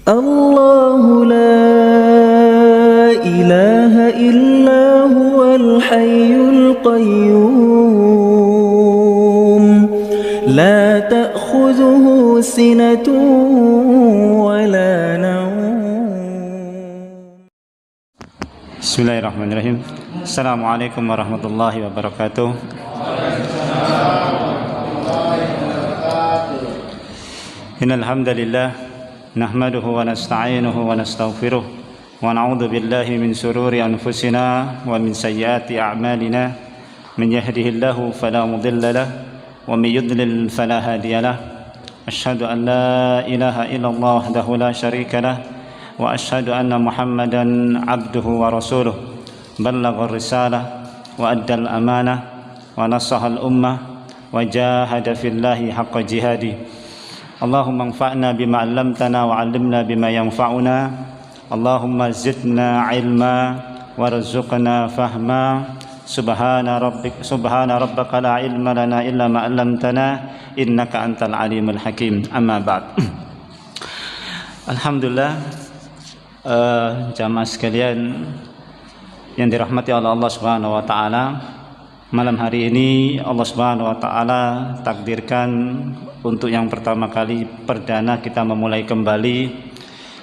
الله لا إله إلا هو الحي القيوم لا تأخذه سنة ولا نوم. Bismillahirrahmanirrahim. Assalamualaikum warahmatullahi wabarakatuh. Innal hamdalillah nahmaduhu wa nasta'inuhu wa nastaghfiruh wa na'udzu billahi min shururi anfusina wa min sayyiati a'malina. Man yahdihillahu fala mudilla lahu wa may yudlil fala hadiya lahu. Asyhadu an la ilaha illallah wahdahu la syarika lahu wa asyhadu anna Muhammadan abduhu wa rasuluh. Ballaghar risalah wa addal amanah wa nasahal ummah wa jahada fillahi haqqa jihadi. Allahumma anfa'na bima 'allamtana wa 'allimna bima yanfa'una. Allahumma zidna 'ilma warzuqna fahma. Subhana rabbaka la 'ilma lana illa ma 'allamtana innaka antal alimul hakim. Amma ba'd. Alhamdulillah, jamaah sekalian yang dirahmati oleh Allah Subhanahu wa taala, malam hari ini Allah Subhanahu wa taala takdirkan untuk yang pertama kali perdana kita memulai kembali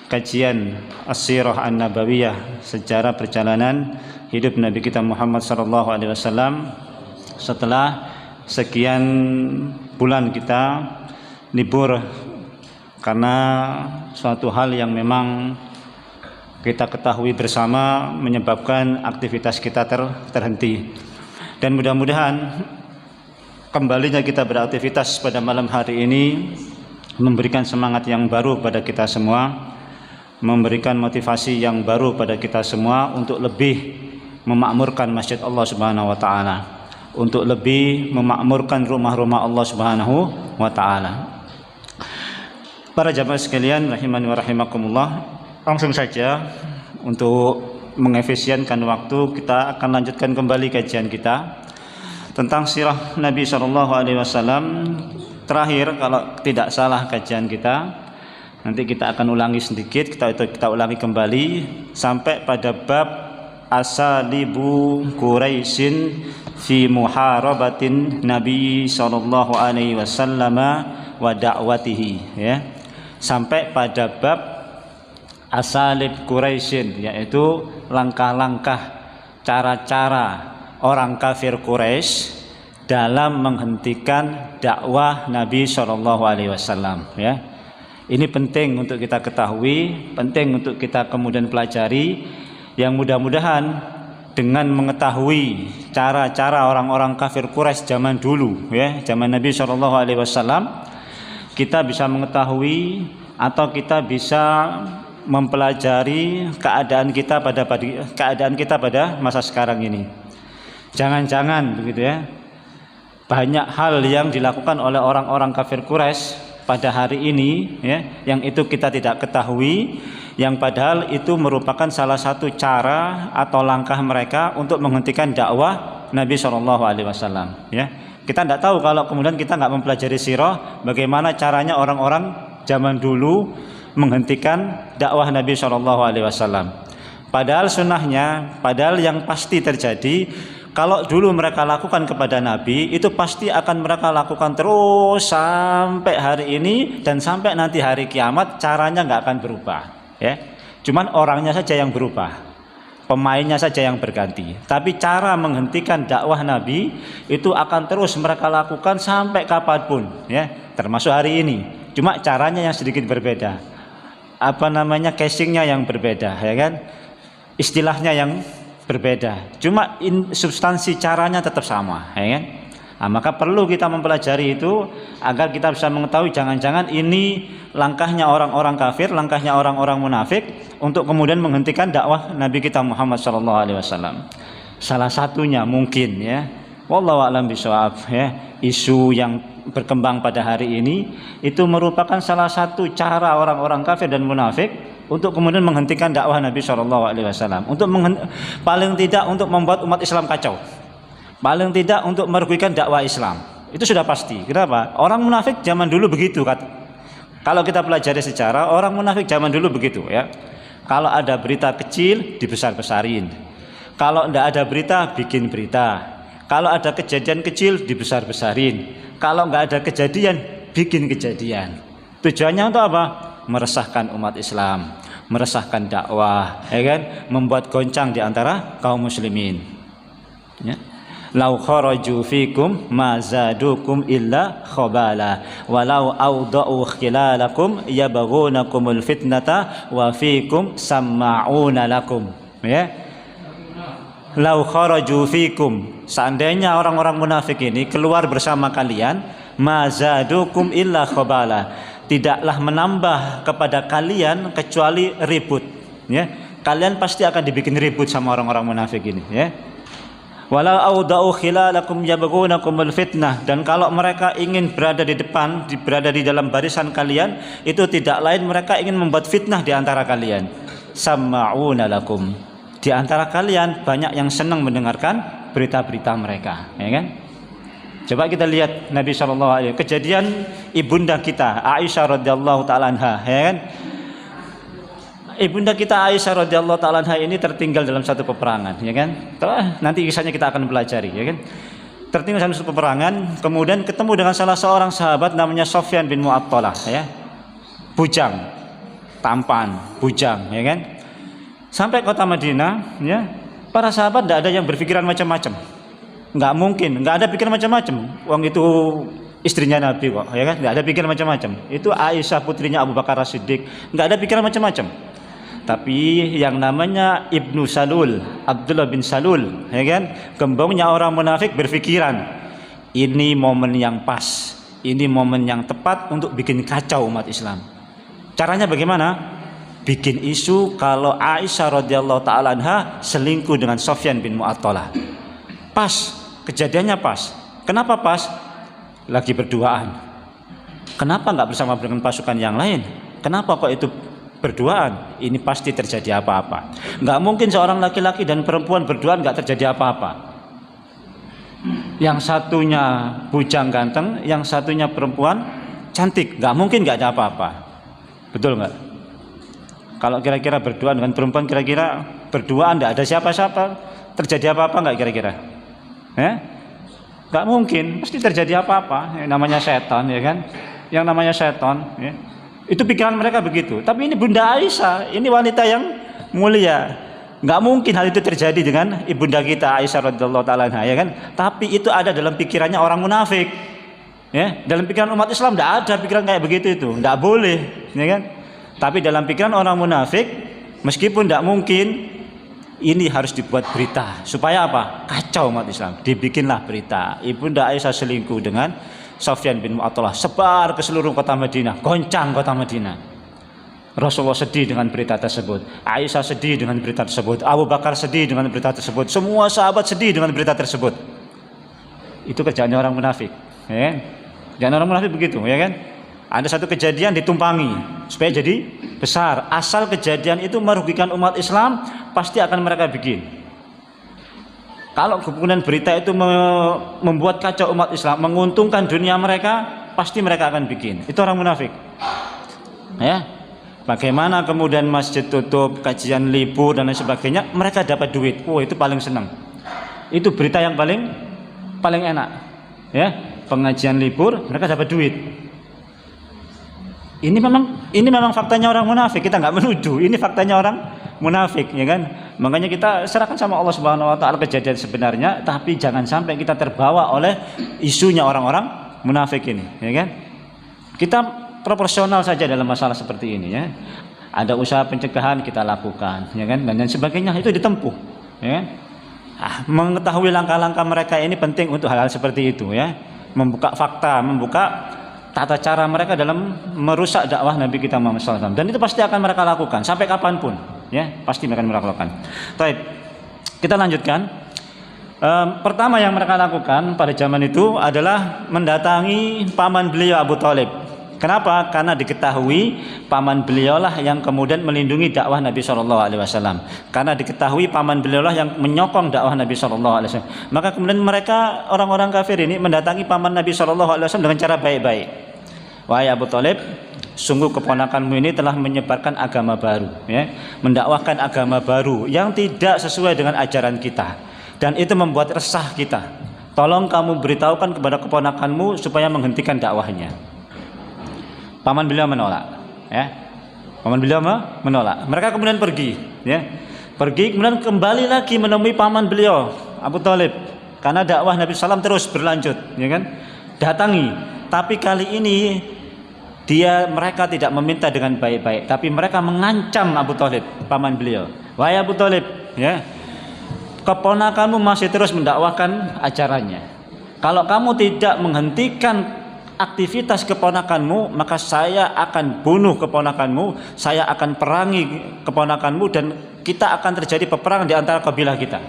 kajian As-Sirah An-Nabawiyah, sejarah perjalanan hidup Nabi kita Muhammad sallallahu alaihi wasallam. Setelah sekian bulan kita libur karena suatu hal yang memang kita ketahui bersama menyebabkan aktivitas kita terhenti. Dan mudah-mudahan kembalinya kita beraktivitas pada malam hari ini memberikan semangat yang baru pada kita semua, memberikan motivasi yang baru pada kita semua untuk lebih memakmurkan masjid Allah Subhanahu wa taala, untuk lebih memakmurkan rumah-rumah Allah Subhanahu wa taala. Para jamaah sekalian rahimani wa rahimakumullah, langsung saja untuk mengefisienkan waktu kita akan lanjutkan kembali kajian kita tentang sirah Nabi SAW. Terakhir kalau tidak salah kajian kita, nanti kita akan ulangi sedikit, kita ulangi kembali sampai pada bab asalibu Quraisyin fi muharabatin Nabi SAW wa da'watihi, ya. Sampai pada bab asalib Quraisyin, yaitu langkah-langkah, cara-cara orang kafir Quraisy dalam menghentikan dakwah Nabi Shallallahu Alaihi Wasallam. Ya, ini penting untuk kita ketahui, penting untuk kita kemudian pelajari. Yang mudah-mudahan dengan mengetahui cara-cara orang-orang kafir Quraisy zaman dulu, ya, zaman Nabi Shallallahu Alaihi Wasallam, kita bisa mengetahui atau kita bisa mempelajari keadaan kita pada masa sekarang ini. Jangan-jangan begitu, ya, banyak hal yang dilakukan oleh orang-orang kafir Quraisy pada hari ini, ya, yang itu kita tidak ketahui, yang padahal itu merupakan salah satu cara atau langkah mereka untuk menghentikan dakwah Nabi Shallallahu Alaihi Wasallam. Ya, kita tidak tahu kalau kemudian kita nggak mempelajari sirah, bagaimana caranya orang-orang zaman dulu menghentikan dakwah Nabi Shallallahu Alaihi Wasallam. Padahal sunnahnya, padahal yang pasti terjadi, kalau dulu mereka lakukan kepada Nabi, itu pasti akan mereka lakukan terus sampai hari ini dan sampai nanti hari kiamat. Caranya nggak akan berubah, ya. Cuman orangnya saja yang berubah, pemainnya saja yang berganti. Tapi cara menghentikan dakwah Nabi itu akan terus mereka lakukan sampai kapanpun, ya. Termasuk hari ini. Cuma caranya yang sedikit berbeda. Casingnya yang berbeda, ya kan? Istilahnya yang berbeda, cuma substansi caranya tetap sama, ya kan? Nah, maka perlu kita mempelajari itu agar kita bisa mengetahui jangan-jangan ini langkahnya orang-orang kafir, langkahnya orang-orang munafik untuk kemudian menghentikan dakwah Nabi kita Muhammad SAW. Salah satunya mungkin, ya, wallahu a'lam bishawab, ya, isu yang berkembang pada hari ini itu merupakan salah satu cara orang-orang kafir dan munafik untuk kemudian menghentikan dakwah Nabi Shallallahu Alaihi Wasallam, paling tidak untuk membuat umat Islam kacau, paling tidak untuk merugikan dakwah Islam. Itu sudah pasti. Kenapa? Orang munafik zaman dulu begitu, Kalau kita pelajari sejarah, orang munafik zaman dulu begitu ya. Kalau ada berita kecil dibesar-besarin. Kalau tidak ada berita bikin berita. Kalau ada kejadian kecil dibesar-besarin. Kalau nggak ada kejadian bikin kejadian. Tujuannya untuk apa? Meresahkan umat Islam, meresahkan dakwah, ya kan? Membuat goncang di antara kaum muslimin. Ya. Lau kharaju fikum ma zadukum illa khabala walau awda'u khilalakum yabghunakumul fitnata wa fikum samma'una lakum. Ya. Lau kharaju fikum, seandainya orang-orang munafik ini keluar bersama kalian, ma zadukum illa khabala, tidaklah menambah kepada kalian kecuali ribut, ya. Kalian pasti akan dibikin ribut sama orang-orang munafik ini, ya. Walau auda'u khilalakum yabghunakumul fitnah, dan kalau mereka ingin berada di depan, berada di dalam barisan kalian, itu tidak lain mereka ingin membuat fitnah di antara kalian. Sama'una lakum, di antara kalian banyak yang senang mendengarkan berita-berita mereka, ya kan? Coba kita lihat Nabi SAW, kejadian ibunda kita Aisyah radhiyallahu taala anha, ya kan? Ibunda kita Aisyah radhiyallahu taala anha ini tertinggal dalam satu peperangan, ya kan? Nanti kisahnya kita akan pelajari, ya kan? Tertinggal dalam satu peperangan, kemudian ketemu dengan salah seorang sahabat namanya Sofyan bin Mu'athalah, ya. Bujang, tampan, bujang, ya kan? Sampai kota Madinah, ya. Para sahabat tidak ada yang berpikiran macam-macam. Nggak mungkin, nggak ada pikiran macam-macam. Wong itu istrinya Nabi kok, ya kan? Nggak ada pikiran macam-macam. Itu Aisyah putrinya Abu Bakar As-Siddiq, nggak ada pikiran macam-macam. Tapi yang namanya Ibnu Salul, Abdullah bin Salul, ya kan, gembongnya orang munafik berpikiran, ini momen yang pas, ini momen yang tepat untuk bikin kacau umat Islam. Caranya bagaimana? Bikin isu kalau Aisyah radhiyallahu taala anha selingkuh dengan Sofyan bin Mu'athalah. Pas, kejadiannya pas. Kenapa pas? Lagi berduaan. Kenapa nggak bersama dengan pasukan yang lain? Kenapa kok itu berduaan? Ini pasti terjadi apa-apa. Nggak mungkin seorang laki-laki dan perempuan berduaan nggak terjadi apa-apa. Yang satunya bujang ganteng, yang satunya perempuan cantik, nggak mungkin nggak ada apa-apa. Betul nggak? Kalau kira-kira berduaan dengan perempuan, kira-kira berduaan nggak ada siapa-siapa, terjadi apa-apa nggak kira-kira? Nggak mungkin, pasti terjadi apa-apa. Yang namanya setan, ya kan? Yang namanya setan, ya. Itu pikiran mereka begitu. Tapi ini Bunda Aisyah, ini wanita yang mulia. Nggak mungkin hal itu terjadi dengan ibunda kita Aisyah radhiyallahu taala anha, ya kan? Tapi itu ada dalam pikirannya orang munafik. Ya, dalam pikiran umat Islam tidak ada pikiran kayak begitu itu. Nggak boleh, ya kan? Tapi dalam pikiran orang munafik, meskipun tidak mungkin, ini harus dibuat berita. Supaya apa? Kacau umat Islam. Dibikinlah berita. Ibunda Aisyah selingkuh dengan Sofyan bin Mu'athalah, sebar ke seluruh kota Madinah, goncang kota Madinah. Rasulullah sedih dengan berita tersebut, Aisyah sedih dengan berita tersebut, Abu Bakar sedih dengan berita tersebut, semua sahabat sedih dengan berita tersebut. Itu kerjaannya orang munafik, ya kan? Kerjaan orang munafik begitu, ya kan? Ada satu kejadian ditumpangi supaya jadi besar. Asal kejadian itu merugikan umat Islam, pasti akan mereka bikin. Kalau kemudian berita itu membuat kacau umat Islam, menguntungkan dunia mereka, pasti mereka akan bikin. Itu orang munafik. Ya. Bagaimana kemudian masjid tutup, kajian libur dan lain sebagainya, mereka dapat duit. Oh, itu paling senang. Itu berita yang paling enak. Ya, pengajian libur, mereka dapat duit. Ini memang faktanya orang munafik. Kita nggak menuduh. Ini faktanya orang munafik, ya kan? Makanya kita serahkan sama Allah Subhanahu wa taala kejadian sebenarnya, tapi jangan sampai kita terbawa oleh isunya orang-orang munafik ini, ya kan? Kita proporsional saja dalam masalah seperti ini, ya. Ada usaha pencegahan kita lakukan, ya kan? Dan sebagainya itu ditempuh, ya kan? Mengetahui langkah-langkah mereka ini penting untuk hal-hal seperti itu, ya. Membuka fakta, membuka tata cara mereka dalam merusak dakwah Nabi kita Muhammad SAW, dan itu pasti akan mereka lakukan sampai kapanpun, ya, pasti mereka lakukan. Baik, kita lanjutkan. Pertama yang mereka lakukan pada zaman itu adalah mendatangi paman beliau Abu Thalib. Kenapa? Karena diketahui paman beliaulah yang kemudian melindungi dakwah Nabi SAW. Karena diketahui paman beliaulah yang menyokong dakwah Nabi SAW. Maka kemudian mereka orang-orang kafir ini mendatangi paman Nabi SAW dengan cara baik-baik. Wahai Abu Thalib, sungguh keponakanmu ini telah menyebarkan agama baru, ya, mendakwahkan agama baru yang tidak sesuai dengan ajaran kita, dan itu membuat resah kita. Tolong kamu beritahukan kepada keponakanmu supaya menghentikan dakwahnya. Paman beliau menolak, ya. Paman beliau menolak. Mereka kemudian pergi, ya. Pergi kemudian kembali lagi menemui paman beliau Abu Thalib, karena dakwah Nabi SAW terus berlanjut, ya kan? Datangi, tapi kali ini mereka tidak meminta dengan baik-baik, tapi mereka mengancam Abu Thalib, paman beliau. Wahai Abu Thalib, ya, keponakanmu masih terus mendakwahkan ajarannya. Kalau kamu tidak menghentikan aktivitas keponakanmu, maka saya akan bunuh keponakanmu, saya akan perangi keponakanmu, dan kita akan terjadi peperangan di antara kabilah kita.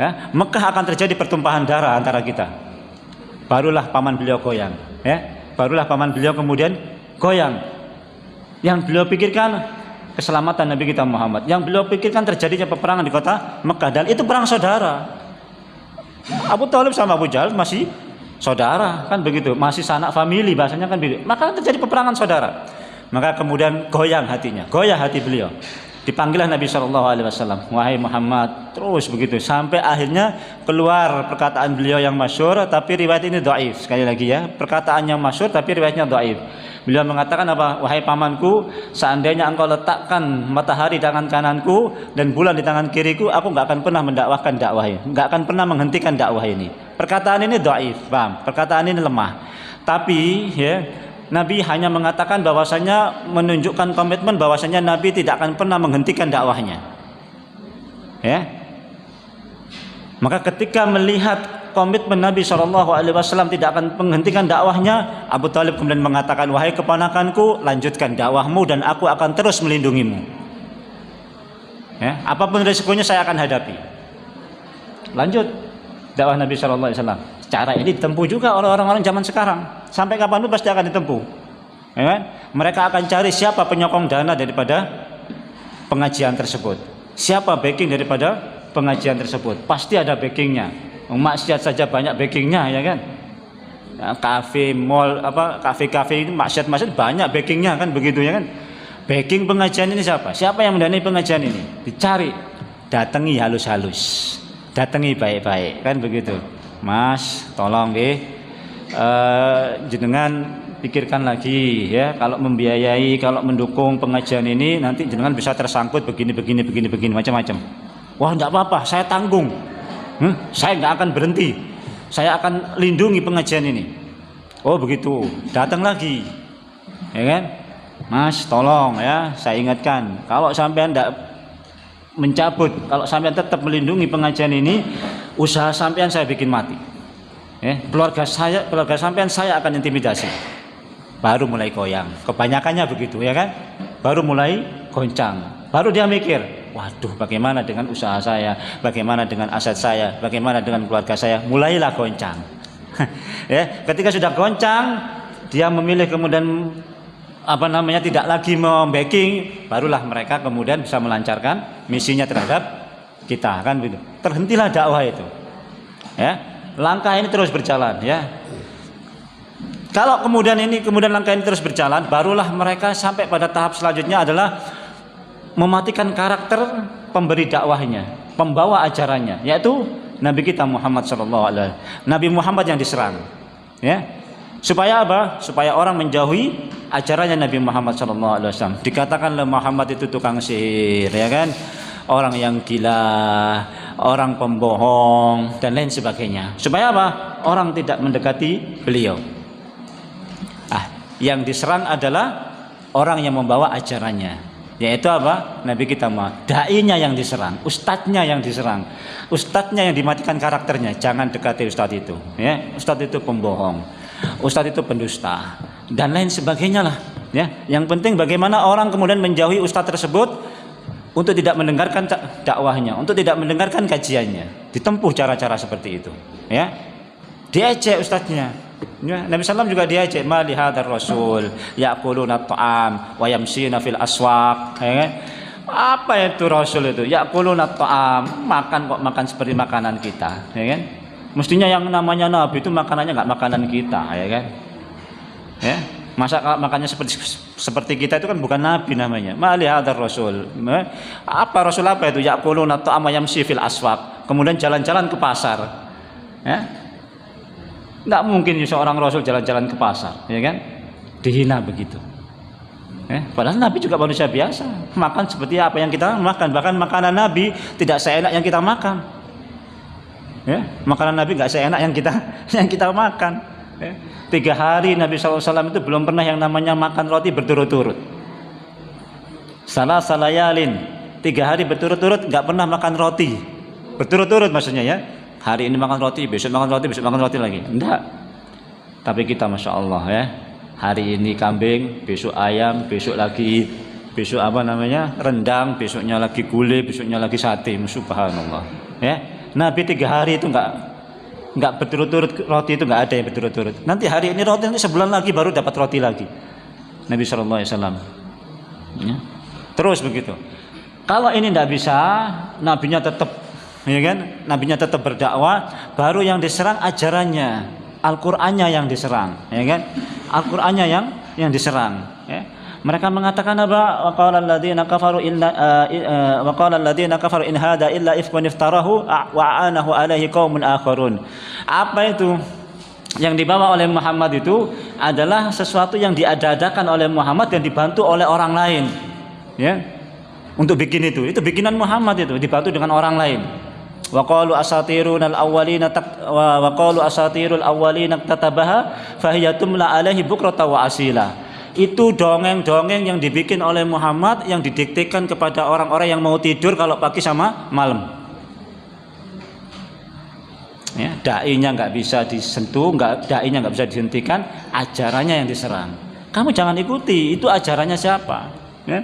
Ya, Mekah akan terjadi pertumpahan darah antara kita. Barulah paman beliau goyang, ya. Barulah paman beliau kemudian goyang. Yang beliau pikirkan keselamatan Nabi kita Muhammad, yang beliau pikirkan terjadinya peperangan di kota Mekah, dan itu perang saudara. Abu Thalib sama Abu Jahal masih saudara, kan begitu, masih sanak famili bahasanya, kan begitu. Maka terjadi peperangan saudara. Maka kemudian goyang hatinya, goyah hati beliau. Dipanggillah Nabi SAW, wahai Muhammad, terus begitu sampai akhirnya keluar perkataan beliau yang masyhur, tapi riwayat ini dhaif. Sekali lagi, ya, perkataan yang masyhur tapi riwayatnya dhaif. Beliau mengatakan apa? Wahai pamanku, seandainya engkau letakkan matahari di tangan kananku dan bulan di tangan kiriku, aku nggak akan pernah mendakwahkan dakwah ini, nggak akan pernah menghentikan dakwah ini. Perkataan ini dhaif, paham? Perkataan ini lemah. Tapi, ya, Nabi hanya mengatakan bahwasanya, menunjukkan komitmen bahwasanya Nabi tidak akan pernah menghentikan dakwahnya. Ya. Maka ketika melihat komitmen Nabi SAW tidak akan menghentikan dakwahnya, Abu Thalib kemudian mengatakan, wahai keponakanku, lanjutkan dakwahmu dan aku akan terus melindungimu. Ya. Apapun resikonya saya akan hadapi. Lanjut dakwah Nabi SAW. Cara ini ditempuh juga oleh orang-orang zaman sekarang. Sampai kapanpun pasti akan ditempuh, ya kan? Mereka akan cari siapa penyokong dana daripada pengajian tersebut, siapa backing daripada pengajian tersebut. Pasti ada backingnya. Maksiat saja banyak backingnya, ya kan? Kafe, mall, kafe ini maksiat banyak backingnya, kan begitu, ya kan? Backing pengajian ini siapa? Siapa yang mendanai pengajian ini? Dicari, datangi halus-halus, datangi baik-baik, kan begitu. Mas, tolong jenengan pikirkan lagi, ya, kalau membiayai, kalau mendukung pengajian ini nanti jenengan bisa tersangkut begini macam-macam. Wah, enggak apa-apa, saya tanggung. Saya enggak akan berhenti. Saya akan lindungi pengajian ini. Oh, begitu. Datang lagi. Ya kan? Mas, tolong, ya, saya ingatkan, kalau sampean enggak mencabut, kalau sampean tetap melindungi pengajian ini, usaha sampean saya bikin mati. Keluarga sampean saya akan intimidasi. Baru mulai goyang. Kebanyakannya begitu, ya kan? Baru mulai goncang. Baru dia mikir, waduh, bagaimana dengan usaha saya? Bagaimana dengan aset saya? Bagaimana dengan keluarga saya? Mulailah goncang. Ya, ketika sudah goncang, dia memilih kemudian tidak lagi membacking, barulah mereka kemudian bisa melancarkan misinya terhadap kita, kan begitu. Terhentilah dakwah itu. Ya. Langkah ini terus berjalan, ya. Kalau kemudian langkah ini terus berjalan, barulah mereka sampai pada tahap selanjutnya adalah mematikan karakter pemberi dakwahnya, pembawa ajarannya, yaitu Nabi kita Muhammad SAW. Nabi Muhammad yang diserang, ya. Supaya apa? Supaya orang menjauhi ajarannya Nabi Muhammad SAW. Dikatakan Muhammad itu tukang sihir, ya kan? Orang yang gila, orang pembohong, dan lain sebagainya. Supaya apa? Orang tidak mendekati beliau. Yang diserang adalah orang yang membawa ajarannya, yaitu apa? Nabi kita Muhammad. Dai-nya yang diserang, ustadznya yang diserang, ustadznya yang dimatikan karakternya. Jangan dekati ustadz itu, ya. Ustadz itu pembohong, ustadz itu pendusta, dan lain sebagainya lah, ya. Yang penting bagaimana orang kemudian menjauhi ustadz tersebut, untuk tidak mendengarkan dakwahnya, untuk tidak mendengarkan kajiannya. Ditempuh cara-cara seperti itu, ya. Diejek ustadznya, ya. Nabi SAW juga diejek, ma li hadzal rasul ya'kuluna ta'am wa yamshina fil aswaq, ya. Apa itu rasul itu? Ya'kuluna ta'am, makan seperti makanan kita, ya kan? Mestinya yang namanya nabi itu makanannya enggak makanan kita, ya kan? Ya. Masa makannya seperti kita itu kan bukan nabi namanya. Mali hadzal rasul. Apa rasul apa itu? Yaquluna ta'ama yamshi fil aswaq. Kemudian jalan-jalan ke pasar. Ya. Enggak mungkin seorang rasul jalan-jalan ke pasar, ya kan? Dihina begitu. Padahal nabi juga manusia biasa. Makan seperti apa yang kita makan. Bahkan makanan nabi tidak seenak yang kita makan. Ya, makanan nabi enggak seenak yang kita makan. 3 hari Nabi SAW itu belum pernah yang namanya makan roti berturut-turut. Salah salayalin, 3 hari berturut-turut nggak pernah makan roti berturut-turut, maksudnya ya. Hari ini makan roti, besok makan roti, besok makan roti lagi. Enggak. Tapi kita masya Allah ya. Hari ini kambing, besok ayam, besok lagi rendang, besoknya lagi gulai, besoknya lagi sate. Subhanallah. Ya. Nabi 3 hari itu nggak berturut-turut roti, itu nggak ada yang berturut-turut. Nanti hari ini roti, nanti sebulan lagi baru dapat roti lagi. Nabi SAW. Ya. Terus begitu. Kalau ini nggak bisa, nabinya tetap, ya kan? Nabinya tetap berdakwah. Baru yang diserang ajarannya, Al-Qur'annya yang diserang, ya kan? Al-Qur'annya yang diserang. Ya. Mereka mengatakan apa? Waqala alladziina kafaru in hada illa ifkun iftarahu wa a'anahu alaihi qaumun akharun. Apa itu? Yang dibawa oleh Muhammad itu adalah sesuatu yang diada-adakan oleh Muhammad dan dibantu oleh orang lain. Ya. Untuk bikin itu bikinan Muhammad, itu dibantu dengan orang lain. Wa qalu asatirul awwalina tatabaha fahiyatumla alaihi bukrata wa asila. Itu dongeng-dongeng yang dibikin oleh Muhammad, yang didiktekan kepada orang-orang yang mau tidur kalau pagi sama malam. Ya, dai-nya nggak bisa disentuh, dai-nya nggak bisa dihentikan, ajarannya yang diserang. Kamu jangan ikuti, itu ajarannya siapa? Ya,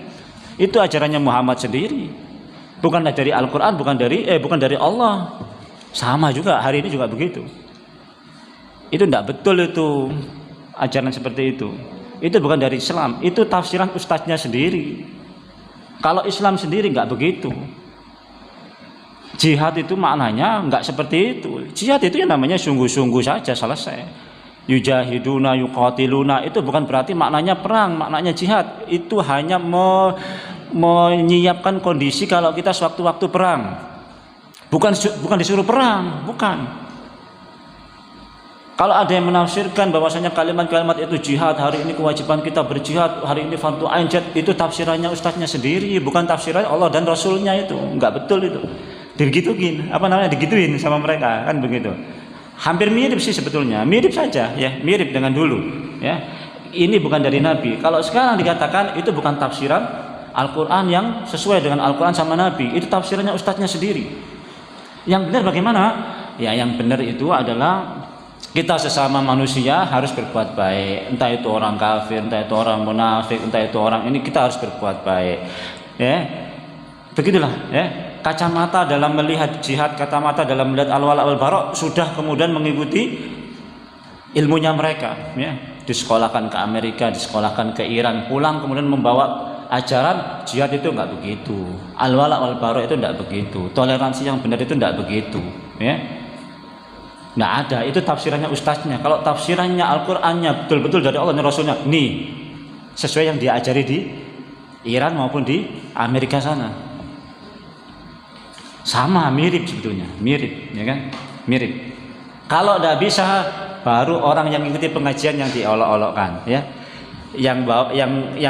itu ajarannya Muhammad sendiri, bukan dari Al-Quran, bukan dari Allah. Sama juga hari ini juga begitu. Itu tidak betul, itu ajaran seperti itu. Itu bukan dari Islam, itu tafsiran ustadznya sendiri. Kalau Islam sendiri nggak begitu. Jihad itu maknanya nggak seperti itu. Jihad itu yang namanya sungguh-sungguh saja, selesai. Yujahiduna yuqatiluna itu bukan berarti maknanya perang, maknanya jihad. Itu hanya menyiapkan kondisi kalau kita sewaktu-waktu perang. Bukan disuruh perang, bukan. Kalau ada yang menafsirkan bahwasanya kalimat-kalimat itu jihad, hari ini kewajiban kita berjihad, hari ini fardu ain, itu tafsirannya ustadznya sendiri, bukan tafsiran Allah dan Rasulnya. Itu enggak betul, itu digituin, digituin sama mereka, kan begitu. Hampir mirip sih sebetulnya, mirip saja ya, mirip dengan dulu ya. Ini bukan dari Nabi. Kalau sekarang dikatakan itu bukan tafsiran Al-Quran yang sesuai dengan Al-Quran sama Nabi, itu tafsirannya ustadznya sendiri. Yang benar bagaimana? Ya, yang benar itu adalah kita sesama manusia harus berbuat baik. Entah itu orang kafir, entah itu orang munafik, entah itu orang ini, kita harus berbuat baik. Ya, begitulah. Ya, kacamata dalam melihat jihad, kacamata dalam melihat al-wala wal-bara sudah kemudian mengikuti ilmunya mereka. Ya, disekolahkan ke Amerika, disekolahkan ke Iran, pulang kemudian membawa ajaran jihad itu enggak begitu. Al-wala wal-bara itu enggak begitu. Toleransi yang benar itu enggak begitu. Ya. Nggak ada, itu tafsirannya ustadznya. Kalau tafsirannya Al-Qur'annya betul-betul dari Allah dan Rasulnya, nih sesuai yang diajari di Iran maupun di Amerika sana, sama, mirip sebetulnya, mirip, ya kan, mirip. Kalau nggak bisa, baru orang yang mengikuti pengajian yang diolok-olokkan, ya, yang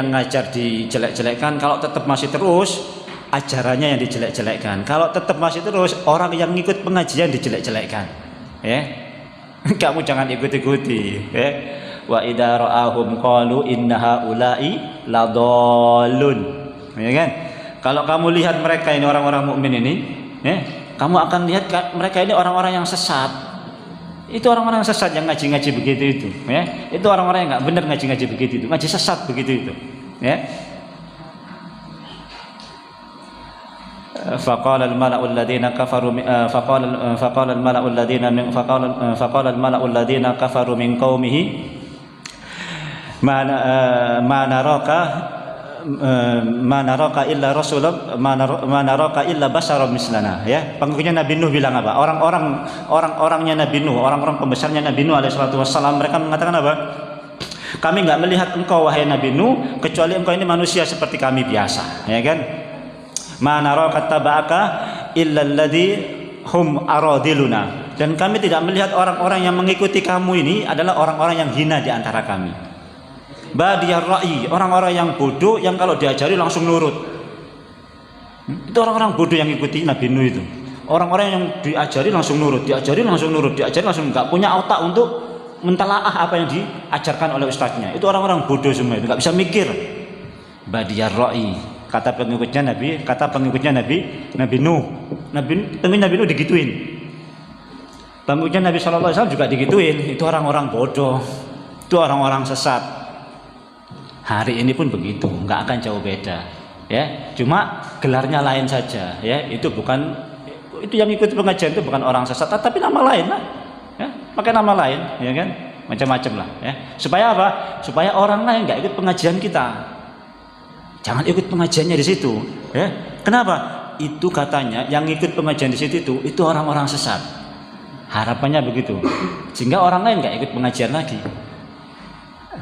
ngajar dijelek-jelekkan. Kalau tetap masih terus, ajarannya yang dijelek-jelekkan. Kalau tetap masih terus, orang yang ngikut pengajian dijelek-jelekkan. Ya, kamu jangan ikuti-ikuti. Ya, wa idza ra'ahum qalu inna haula'i ladallun. Ya kan? Kalau kamu lihat mereka ini orang-orang mukmin ini, ya, kamu akan lihat mereka ini orang-orang yang sesat. Itu orang-orang yang sesat yang ngaji-ngaji begitu itu, ya. Itu orang-orang yang enggak benar ngaji-ngaji begitu itu, ngaji sesat begitu itu, ya. فقال الملأ الذين كفروا من قومه ما naraka illa basyaran mislana. Ya, pengikutnya Nabi Nuh bilang apa? Orang-orangnya Nabi Nuh, orang-orang pembesarnya Nabi Nuh alaihi salatu wassalam, mereka mengatakan apa? Kami nggak melihat engkau wahai Nabi Nuh kecuali engkau ini manusia seperti kami biasa, ya kan? Ma naraka taba'aka illa alladhi hum aradiluna. Dan kami tidak melihat orang-orang yang mengikuti kamu ini adalah orang-orang yang hina di antara kami. Badiyar ra'i, orang-orang yang bodoh yang kalau diajari langsung nurut. Itu orang-orang bodoh yang ikuti Nabi Nuh itu. Orang-orang yang diajari langsung nurut, diajari langsung nurut, diajari langsung nggak punya otak untuk mentelaah apa yang diajarkan oleh ustaznya. Itu orang-orang bodoh semua, itu nggak bisa mikir. Badiyar ra'i, kata pengikutnya Nabi Nuh. Nabi Nuh digituin. Pengikutnya Nabi SAW juga digituin. Itu orang-orang bodoh, itu orang-orang sesat. Hari ini pun begitu, nggak akan jauh beda, ya. Cuma gelarnya lain saja, ya. Itu yang ikut pengajian itu bukan orang sesat, tapi nama lain lah, ya. Pakai nama lain, ya kan, macam-macam lah, ya. Supaya apa? Supaya orang lain nggak ikut pengajian kita. Jangan ikut pengajiannya di situ, ya. Kenapa? Itu katanya yang ikut pengajian di situ itu orang-orang sesat. Harapannya begitu, sehingga orang lain nggak ikut pengajian lagi.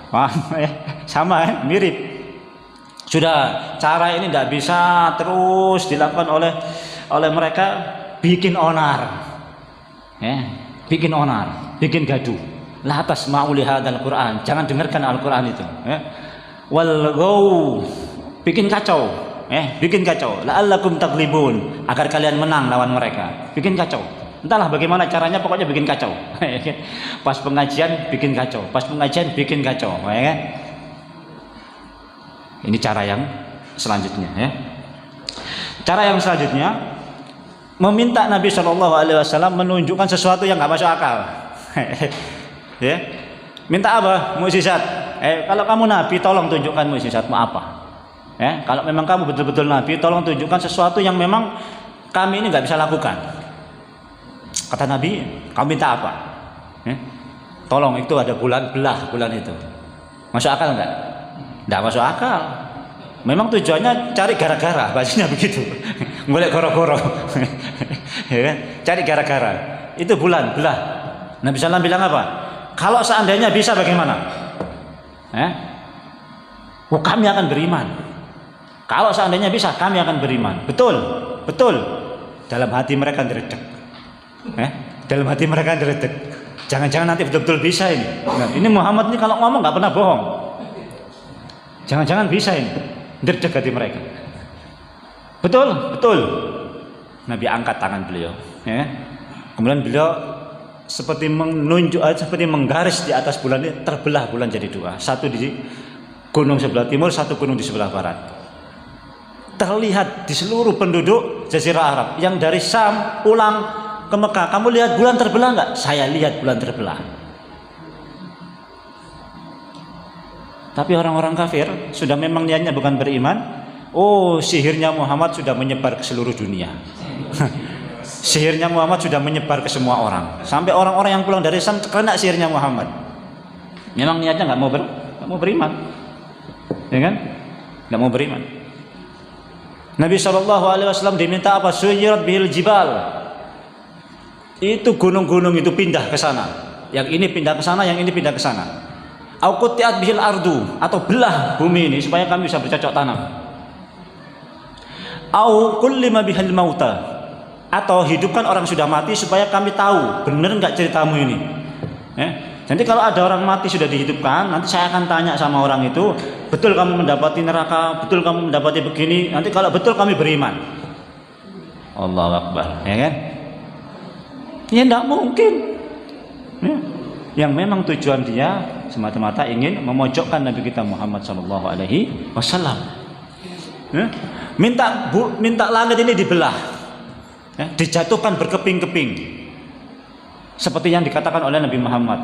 Paham, ya? Sama, ya? Mirip. Sudah, cara ini tidak bisa terus dilakukan oleh mereka. Bikin onar, ya, bikin onar, bikin gaduh. La tasma'u li hadzal Qur'an, jangan dengarkan Al-Qur'an itu, ya. Wal ghaw, bikin kacau, bikin kacau. La'allakum taghlibun, agar kalian menang lawan mereka. Bikin kacau. Entahlah bagaimana caranya, pokoknya bikin kacau. Pas pengajian bikin kacau, pas pengajian bikin kacau, ya kan? Ini cara yang selanjutnya, ya. Cara yang selanjutnya meminta Nabi SAW menunjukkan sesuatu yang nggak masuk akal. Ya, minta apa? Mukjizat. Kalau kamu Nabi, tolong tunjukkan mukjizatmu apa. Ya, kalau memang kamu betul-betul Nabi, tolong tunjukkan sesuatu yang memang kami ini nggak bisa lakukan. Kata Nabi, kamu minta apa? Tolong, itu ada bulan itu. Masuk akal nggak? Nggak masuk akal. Memang tujuannya cari gara-gara, bahasanya begitu. Golek goro-goro. Ya kan? Cari gara-gara. Itu bulan belah. Nabi SAW bilang apa? Kalau seandainya bisa bagaimana? Kami akan beriman. Kalau seandainya bisa, kami akan beriman. Betul, betul. Dalam hati mereka diredek. Dalam hati mereka diredek. Jangan-jangan nanti betul-betul bisa ini. Nah, ini Muhammad ini kalau ngomong nggak pernah bohong. Jangan-jangan bisa ini. Diredek hati mereka. Betul, betul. Nabi angkat tangan beliau, ya. Kemudian beliau seperti menunjuk, seperti menggaris di atas bulan ini, terbelah bulan jadi dua. Satu di gunung sebelah timur, satu gunung di sebelah barat. Terlihat di seluruh penduduk Jazirah Arab yang dari Syam pulang ke Mekah. Kamu lihat bulan terbelah nggak? Saya lihat bulan terbelah. Tapi orang-orang kafir sudah memang niatnya bukan beriman. Oh, sihirnya Muhammad sudah menyebar ke seluruh dunia. Sihirnya Muhammad sudah menyebar ke semua orang. Sampai orang-orang yang pulang dari Syam kena sihirnya Muhammad. Memang niatnya nggak mau beriman, ya kan? Nggak mau beriman. Nabi SAW diminta apa? Suyirat bihil jibal. Itu gunung-gunung itu pindah ke sana. Yang ini pindah ke sana, yang ini pindah ke sana. Au qutti'at bihil ardu, atau belah bumi ini supaya kami bisa bercocok tanam. Au kullima bihil mauta, atau hidupkan orang sudah mati supaya kami tahu benar enggak ceritamu ini. Jadi kalau ada orang mati sudah dihidupkan, nanti saya akan tanya sama orang itu, betul kamu mendapati neraka, betul kamu mendapati begini. Nanti kalau betul kami beriman. Allahu Akbar, ya kan? Ya enggak mungkin. Ya. Yang memang tujuan dia semata-mata ingin memojokkan Nabi kita Muhammad SAW. Ya. Minta langit ini dibelah, ya, dijatuhkan berkeping-keping, seperti yang dikatakan oleh Nabi Muhammad.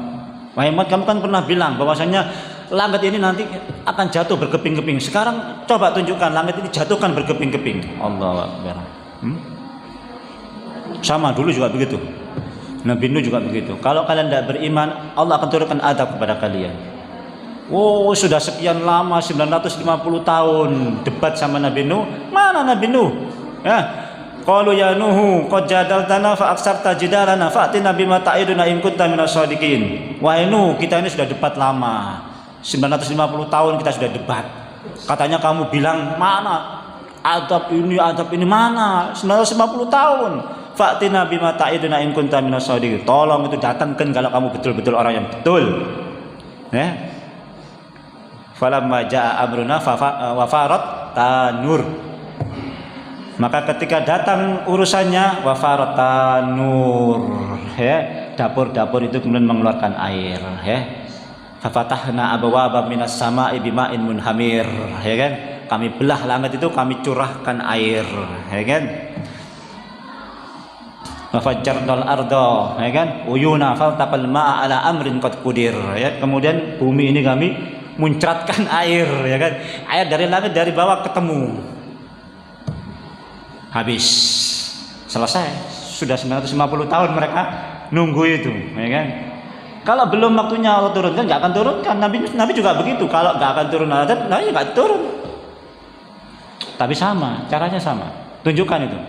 Wahai Muhammad, kamu kan pernah bilang bahwasanya langit ini nanti akan jatuh berkeping-keping. Sekarang coba tunjukkan langit ini jatuhkan berkeping-keping. Allahu Akbar. Sama dulu juga begitu. Nabi Nuh juga begitu. Kalau kalian tidak beriman, Allah akan turunkan adab kepada kalian. Oh, sudah sekian lama, 950 tahun debat sama Nabi Nuh. Mana Nabi Nuh? Ya. Qalu ya Nuhu qad jadaltana fa aksarta jidalana fa'tina bima ta'iduna in kunta minas shadiqin. Wahai Nuh, kita ini sudah debat lama. 950 tahun kita sudah debat. Katanya kamu bilang mana adab ini mana 950 tahun. Fa'tina bima ta'iduna in kunta minas shadiqin. Tolong itu datangkan kalau kamu betul-betul orang yang betul. Ya. Falamma jaa amruna wa farat tanur. Maka ketika datang urusannya wa farat tanur, ya, dapur-dapur itu kemudian mengeluarkan air, ya. Fafatahna abwaaba minas samaa'i bima'in munhamir, ya kan? Kami belah langit itu, kami curahkan air, ya kan? Fafajjarnal arda, ya kan? Uyuna faltaqal ma'a ala amrin qad qudir, ya. Kemudian bumi ini kami muncratkan air, ya kan? Air dari langit dari bawah ketemu. Habis. Selesai. Sudah 950 tahun mereka nunggu itu, ya kan? Kalau belum waktunya Allah turunkan, nggak akan turunkan. Nabi juga begitu. Kalau nggak akan turun azab, Nabi nggak turun. Tapi sama, caranya sama. Tunjukkan itu.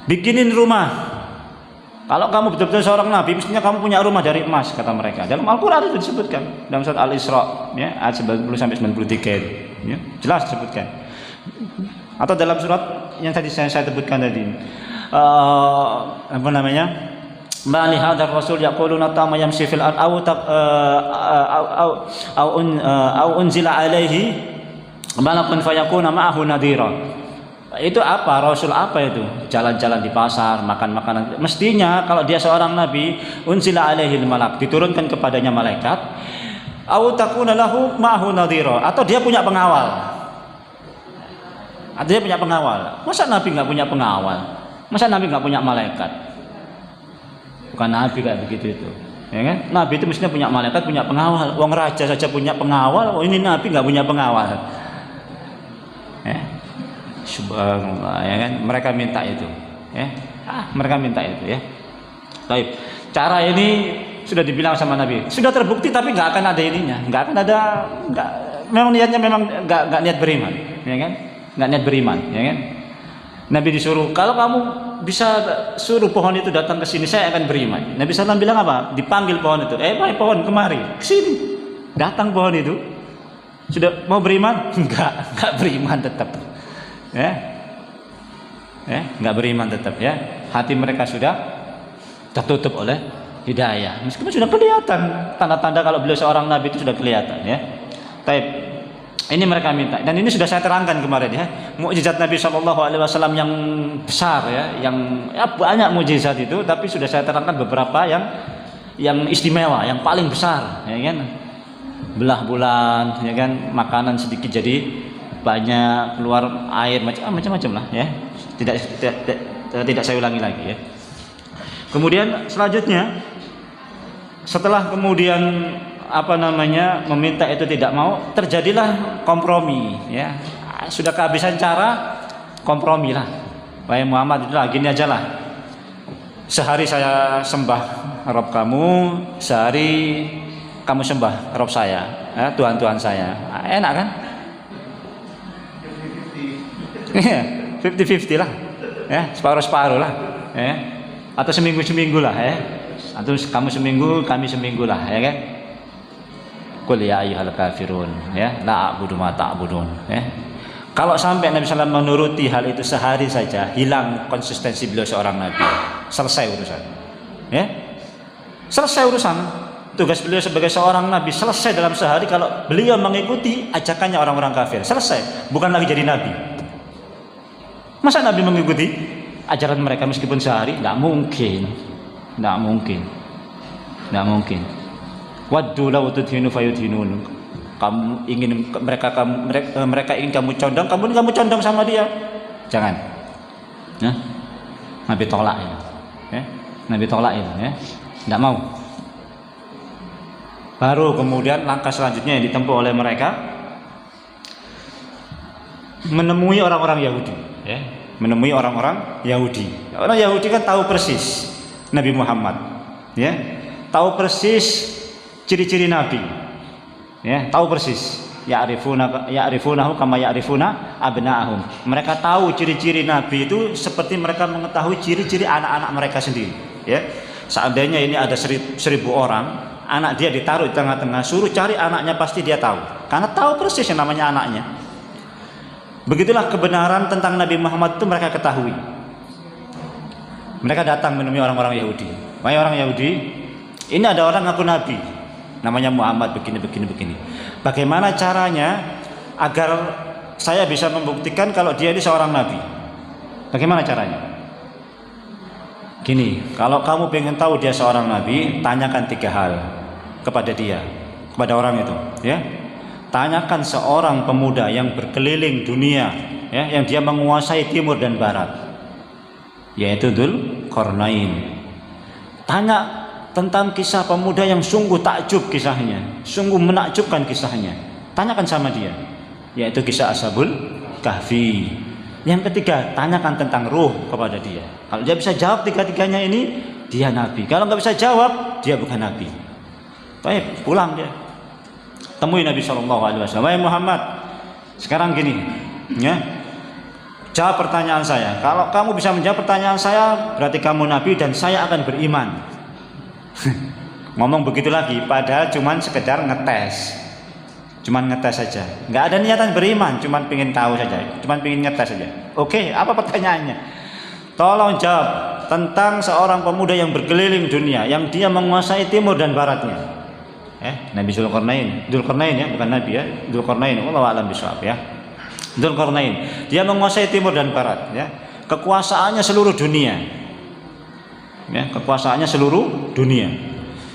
Bikinin rumah. Kalau kamu betul-betul seorang Nabi, mestinya kamu punya rumah dari emas, kata mereka. Dalam Al-Quran itu disebutkan. Dalam surat Al-Isra, ya, ayat 90-93, ya, jelas disebutkan. Atau dalam surat yang tadi saya sebutkan tadi, apa namanya? Mali hadar rasul yaquluna tama yamshi fil ard au unzila alaihi malakun fayakuna ma'ahu nadhira. Itu apa? Rasul apa itu? Jalan-jalan di pasar, makan makanan. Mestinya kalau dia seorang nabi, unzila alaihi malak, diturunkan kepadanya malaikat, au takuna lahu ma'ahu nadhira, atau dia punya pengawal. Atau dia punya pengawal. Masa nabi enggak punya pengawal? Masa nabi enggak punya malaikat? Bukan nabi kayak begitu itu, ya kan? Nabi itu mestinya punya malaikat, punya pengawal. Wong raja saja punya pengawal, ini nabi nggak punya pengawal. Ya, subhanallah, ya kan? Mereka minta itu, ya. Mereka minta itu, ya. Baik, cara ini sudah dibilang sama Nabi, sudah terbukti, tapi nggak akan ada ininya, nggak akan ada, nggak. Memang niatnya memang nggak niat beriman, ya kan? Nggak niat beriman, ya kan? Nabi disuruh, kalau kamu bisa suruh pohon itu datang ke sini, saya akan beriman. Nabi SAW bilang apa? Dipanggil pohon itu, pohon kemari, ke sini. Datang pohon itu, sudah mau beriman? Enggak beriman tetap. Ya, enggak beriman tetap, ya. Hati mereka sudah tertutup oleh hidayah. Meskipun sudah kelihatan tanda-tanda kalau beliau seorang nabi itu sudah kelihatan, ya. Tapi ini mereka minta, dan ini sudah saya terangkan kemarin, ya. Mukjizat Nabi SAW yang besar, ya, yang banyak mukjizat itu, tapi sudah saya terangkan beberapa yang istimewa, yang paling besar, ya kan? Belah bulan, ya kan? Makanan sedikit jadi banyak, keluar air macam-macam lah, ya. Tidak saya ulangi lagi, ya. Kemudian selanjutnya, setelah kemudian meminta itu tidak mau, terjadilah kompromi, ya. Sudah kehabisan cara, kompromi lah. Wahai Muhammad, itulah gini aja lah. Sehari saya sembah Rob kamu, sehari kamu sembah Rob saya, ya, Tuhan saya. Enak kan? 50-50 lah, ya, separuh-separuh lah, ya. Atau seminggu lah, ya. Atau kamu seminggu, kami seminggu lah, ya kan? Qul ya ayyuhal kafirun, ya, la a'budu ma ta'budun, ya. Kalau sampai Nabi SAW menuruti hal itu sehari saja, hilang konsistensi beliau seorang nabi. Selesai urusan, ya. Selesai urusan. Tugas beliau sebagai seorang nabi selesai dalam sehari kalau beliau mengikuti ajakannya orang-orang kafir. Selesai, bukan lagi jadi nabi. Masa nabi mengikuti ajaran mereka meskipun sehari? Tidak mungkin. Waddu law tudhinu fayudhinun. Kamu ingin mereka ingin kamu condong, kamu condong sama dia. Jangan. Ya. Nabi tolak itu. Ya. Nabi tolak itu, ya. Tidak mau. Baru kemudian langkah selanjutnya yang ditempuh oleh mereka menemui orang-orang Yahudi, ya. Menemui orang-orang Yahudi. Orang Yahudi kan tahu persis Nabi Muhammad, ya. Tahu persis ciri-ciri Nabi, ya, tahu persis. Ya'rifunahu kama ya'rifuna abna'ahum. Mereka tahu ciri-ciri Nabi itu seperti mereka mengetahui ciri-ciri anak-anak mereka sendiri, ya. Seandainya ini ada 1000 orang, anak dia ditaruh di tengah-tengah, suruh cari anaknya pasti dia tahu, karena tahu persis yang namanya anaknya. Begitulah kebenaran tentang Nabi Muhammad itu mereka ketahui. Mereka datang menemui orang-orang Yahudi. Wahai orang Yahudi, ini ada orang ngaku Nabi, namanya Muhammad begini. Bagaimana caranya agar saya bisa membuktikan kalau dia ini seorang Nabi? Bagaimana caranya? Gini, kalau kamu pengen tahu dia seorang Nabi, tanyakan 3 hal kepada dia, kepada orang itu, ya. Tanyakan seorang pemuda yang berkeliling dunia, ya, yang dia menguasai timur dan barat, yaitu Dzulqarnain. Tanya tentang kisah pemuda yang sungguh takjub kisahnya, sungguh menakjubkan kisahnya. Tanyakan sama dia, yaitu kisah Ashabul Kahfi. Yang ketiga, tanyakan tentang ruh kepada dia. Kalau dia bisa jawab 3-tiganya ini, dia Nabi. Kalau nggak bisa jawab, dia bukan Nabi. Baik, pulang dia. Temui Nabi SAW. Wahai Muhammad, sekarang gini, ya, jawab pertanyaan saya. Kalau kamu bisa menjawab pertanyaan saya, berarti kamu Nabi dan saya akan beriman. Ngomong begitu lagi, padahal cuman sekedar ngetes. Cuman ngetes saja, nggak ada niatan beriman, cuman pengen tahu saja, cuman pengen ngetes saja. Oke, apa pertanyaannya? Tolong jawab tentang seorang pemuda yang berkeliling dunia, yang dia menguasai timur dan baratnya. Nabi Dzulqarnain ya, bukan Nabi ya, Dzulqarnain. Wallahu a'lam bishawab ya. Dzulqarnain, dia menguasai timur dan barat, ya. Kekuasaannya seluruh dunia, ya, kekuasaannya seluruh dunia.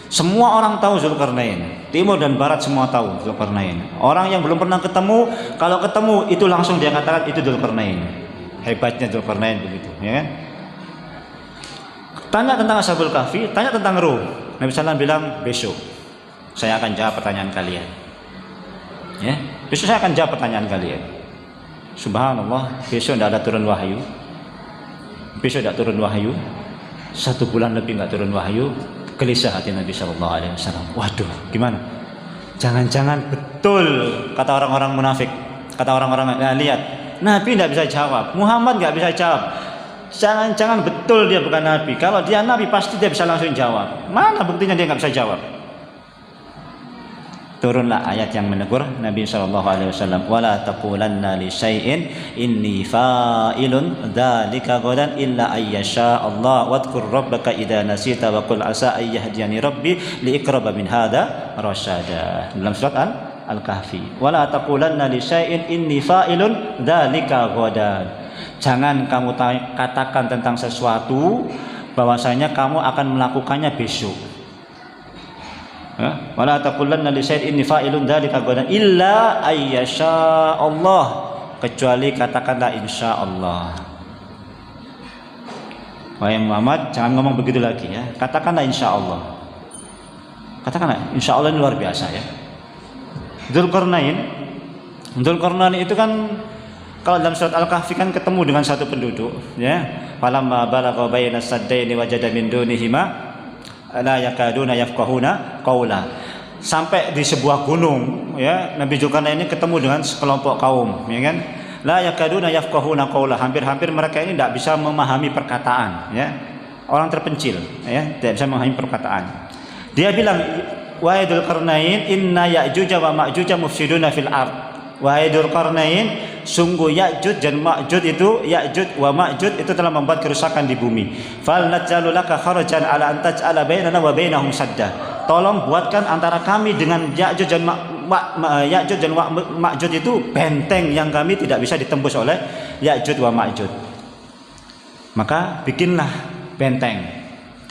Semua orang tahu Dzulqarnain, timur dan barat semua tahu Dzulqarnain. Orang yang belum pernah ketemu, kalau ketemu itu langsung dia katakan itu Dzulqarnain. Hebatnya Dzulqarnain begitu, ya kan? Tanya tentang Ashabul Kahfi, tanya tentang ruh. Nabi SAW bilang, besok saya akan jawab pertanyaan kalian. Ya, besok saya akan jawab pertanyaan kalian. Subhanallah, besok tidak ada turun wahyu. Besok tidak turun wahyu. 1 bulan lebih nggak turun wahyu. Gelisah hati Nabi SAW. Waduh, gimana? Jangan-jangan betul kata orang-orang munafik, kata orang-orang, nah, lihat, Nabi tidak bisa jawab, Muhammad nggak bisa jawab. Jangan-jangan betul dia bukan Nabi. Kalau dia Nabi pasti dia bisa langsung jawab. Mana buktinya dia nggak bisa jawab? Turunlah ayat yang menegur Nabi SAW. Wala taqulanna li syai'in inni fa'ilun dzalika ghadan illa ayyasha Allah wadhkur rabbaka idza nasita wa qul asa ayyahdiyani rabbi li iqraba min hadza rasyada. Dalam surat Al-Kahfi. Wala taqulanna li syai'in inni fa'ilun dzalika ghadan. Jangan kamu katakan tentang sesuatu bahwasanya kamu akan melakukannya besok. Wala taqulanna li syai'in inni fa'ilun dzalika ghadan illa ayyasha Allah, kecuali katakanlah insyaallah. Wahai Muhammad, jangan ngomong begitu lagi ya. Katakanlah insyaallah. Katakanlah insyaallah, ini luar biasa ya. Dzulqarnain itu kan kalau dalam surat Al-Kahfi kan ketemu dengan satu penduduk, ya. Falamma balagha baina saddaini wajada min dunihima la yakaduna yafqahuna qaula. Sampai di sebuah gunung, ya, Nabi Dzulqarnain ini ketemu dengan sekelompok kaum, ya kan? La yakaduna yafqahuna qaula. Hampir-hampir mereka ini tidak bisa memahami perkataan, ya. Orang terpencil, ya, tidak bisa memahami perkataan. Dia bilang, wahai Dzulqarnain, inna Ya'juj wa Ma'juj mufsiduna fil ard. Wahai Dzulqarnain, sungguh Ya'juj dan Ma'juj itu, Ya'juj wa Ma'juj itu telah membuat kerusakan di bumi. Fal naj'alu laka kharajan ala an taj'ala bainana wa bainahum sadda. Tolong buatkan antara kami dengan Ya'juj dan Ma'juj itu benteng yang kami tidak bisa ditembus oleh Ya'juj wa Ma'juj. Maka bikinlah benteng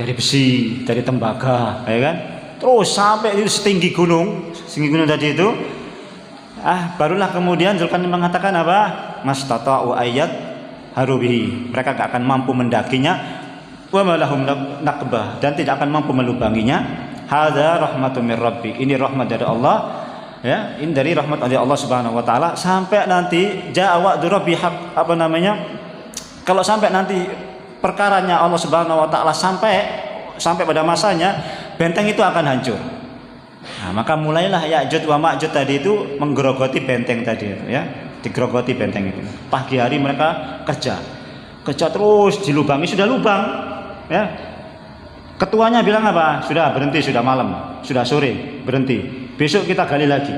dari besi, dari tembaga, ya kan? Terus sampai itu setinggi gunung tadi itu. Barulah kemudian Dzulqarnain mengatakan apa? Mastata'u ayat harubihi. Mereka tidak akan mampu mendakinya. Wa malahum naqbah, dan tidak akan mampu melubanginya. Hadza rahmatun mir rabbi. Ini rahmat dari Allah, ya. Ini dari rahmat dari Allah Subhanahu wa taala. Sampai nanti ja'a wa'du rabbi haq, apa namanya? Kalau sampai nanti perkaranya Allah Subhanahu wa taala sampai pada masanya, benteng itu akan hancur. Nah, maka mulailah Ya'juj wa Ma'juj tadi itu menggerogoti benteng tadi itu, ya, digerogoti benteng itu. Pagi hari mereka kerja terus dilubangi, sudah lubang, ya. Ketuanya bilang apa? Sudah berhenti, sudah malam, sudah sore, berhenti. Besok kita gali lagi.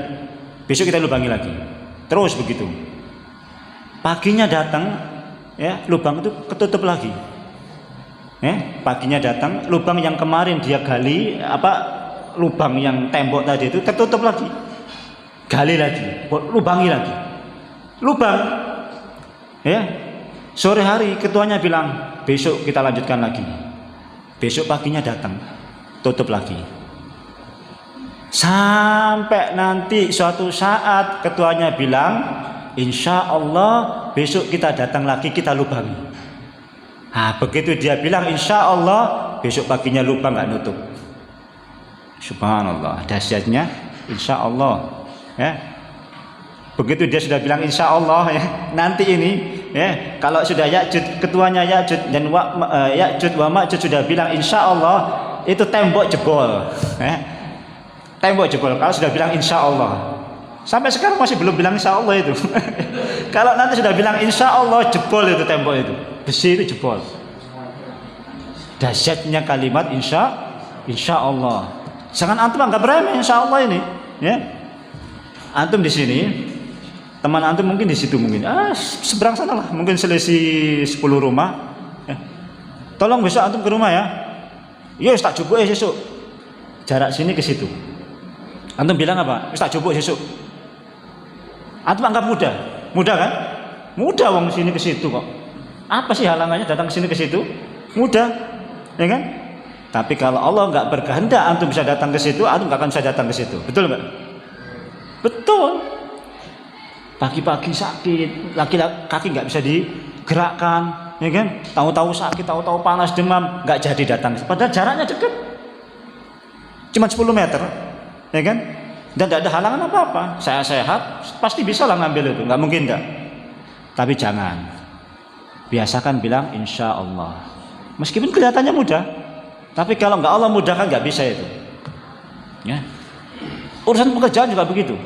Besok kita lubangi lagi. Terus begitu. Paginya datang, ya, lubang itu ketutup lagi. Paginya datang, lubang yang kemarin dia gali, lubang yang tembok tadi itu tertutup lagi. Gali lagi, lubangi lagi. Lubang. Ya. Sore hari ketuanya bilang, besok kita lanjutkan lagi. Besok paginya datang, tutup lagi. Sampai nanti suatu saat ketuanya bilang, insya Allah besok kita datang lagi, kita lubangi. Nah, begitu dia bilang insya Allah, besok paginya lubang nggak nutup. Subhanallah, dahsyatnya insya Allah. Ya. Begitu dia sudah bilang insya Allah, ya, nanti ini, ya, kalau sudah Ya'juj, ketuanya Ya'juj dan Ya'juj wa Ma'juj sudah bilang insya Allah, itu tembok jebol. Tembok jebol kalau sudah bilang insya Allah. Sampai sekarang masih belum bilang insya Allah itu. Kalau nanti sudah bilang insya Allah, jebol itu tembok itu, besi itu jebol. Dahsyatnya kalimat insya Allah. Jangan antum anggap remeh insya Allah ini, ya. Antum di sini, teman antum mungkin di situ, mungkin seberang sana lah, mungkin selisih 10 rumah. Tolong besok antum ke rumah ya. Yo tak jupuk besok. Jarak sini ke situ. Antum bilang apa? Tak jupuk besok. Antum anggap mudah. Mudah kan? Mudah wong sini ke situ kok. Apa sih halangannya datang ke sini ke situ? Mudah. Ya kan? Tapi kalau Allah nggak berkehendak antum bisa datang ke situ, antum nggak akan bisa datang ke situ. Betul nggak? Betul. Pagi-pagi sakit, kaki nggak bisa digerakkan, ya kan? Tahu-tahu sakit, tahu-tahu panas, demam, nggak jadi datang. Padahal jaraknya dekat, cuma 10 meter, ya kan? Dan tidak ada halangan apa-apa. Saya sehat, pasti bisa lah ngambil itu, nggak mungkin enggak. Tapi jangan, biasakan bilang insya Allah. Meskipun kelihatannya mudah, tapi kalau nggak Allah mudahkan nggak bisa itu. Ya. Urusan pekerjaan juga begitu.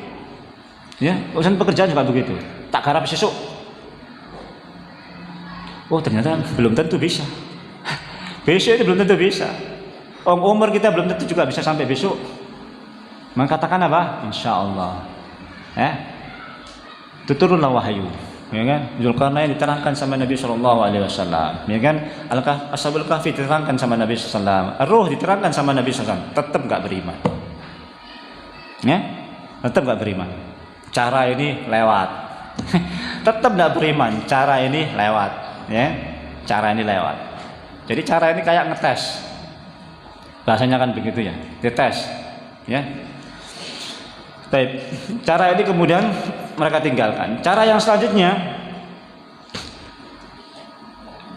Ya, urusan pekerjaan juga begitu. Tak garap sesuk. Oh, ternyata belum tentu bisa. Besok itu belum tentu bisa. Umur kita belum tentu juga bisa sampai besok. Maka katakan apa? Insya Allah. Itu turunlah wahyu. Ya kan? Zulkarnain diterangkan sama Nabi SAW. Ya kan? Ashabul Kahfi diterangkan sama Nabi SAW. Ruh diterangkan sama Nabi SAW. Tetap nggak beriman. Ya, tetap nggak beriman. Cara ini lewat. Tetap nggak beriman. Cara ini lewat. Ya, cara ini lewat. Jadi cara ini kayak ngetes. Bahasanya kan begitu ya, dites. Ya. Baik. Cara ini kemudian mereka tinggalkan. Cara yang selanjutnya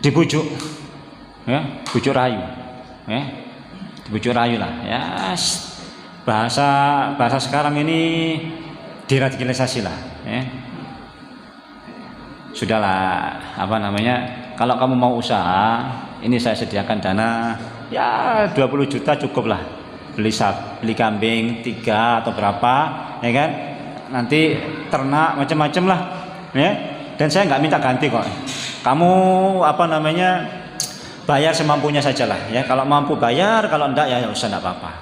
dibujuk. Ya, bujuk rayu. Ya, dibujuk rayu lah. Ya. Bahasa sekarang ini diradikalisasi lah, ya. Sudahlah, kalau kamu mau usaha, ini saya sediakan dana, ya 20 juta cukup lah, beli kambing 3 atau berapa, ya kan, nanti ternak macam-macam lah, ya. Dan saya nggak minta ganti kok, kamu bayar semampunya saja lah, ya. Kalau mampu bayar, kalau enggak ya usah, enggak apa-apa.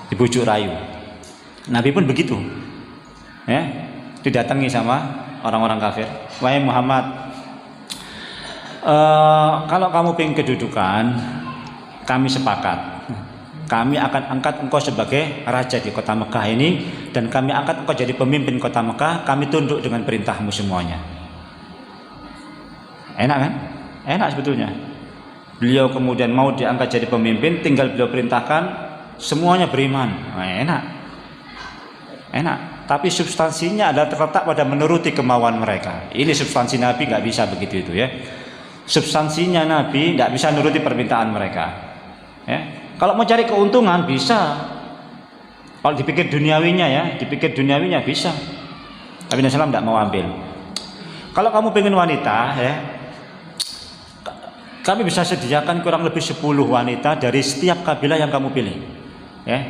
Dibujuk rayu. Nabi pun begitu, ya, didatangi sama orang-orang kafir. Wahai Muhammad, kalau kamu pengen kedudukan, kami sepakat. Kami akan angkat engkau sebagai raja di kota Mekah ini, dan kami angkat engkau jadi pemimpin kota Mekah. Kami tunduk dengan perintahmu semuanya. Enak kan? Enak sebetulnya. Beliau kemudian mau diangkat jadi pemimpin, tinggal beliau perintahkan, semuanya beriman. Enak. Tapi substansinya adalah terletak pada menuruti kemauan mereka. Ini substansi Nabi, nggak bisa begitu itu, ya. Substansinya Nabi nggak bisa nuruti permintaan mereka, ya. Kalau mau cari keuntungan bisa. Kalau dipikir duniawinya bisa. Tapi Nabi SAW nggak mau ambil. Kalau kamu pengen wanita, ya, kami bisa sediakan kurang lebih 10 wanita dari setiap kabilah yang kamu pilih. Ya,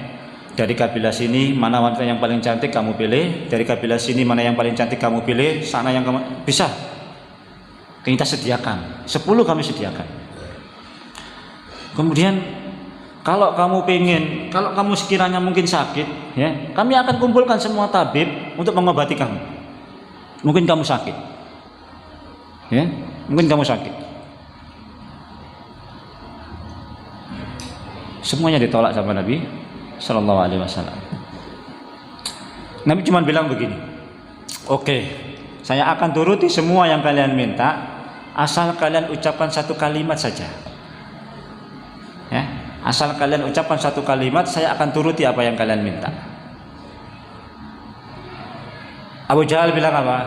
dari kabilah sini mana wanita yang paling cantik kamu pilih, dari kabilah sini mana yang paling cantik kamu pilih, sana yang kamu bisa. Kita sediakan, 10 kami sediakan. Kemudian kalau kamu sekiranya mungkin sakit, ya, kami akan kumpulkan semua tabib untuk mengobati kamu. Mungkin kamu sakit, ya, mungkin kamu sakit. Semuanya ditolak sama Nabi Sallallahu Alaihi Wasallam. Nabi cuma bilang begini, oke, saya akan turuti semua yang kalian minta, asal kalian ucapkan satu kalimat saja. Ya, asal kalian ucapkan satu kalimat, saya akan turuti apa yang kalian minta. Abu Jahal bilang apa?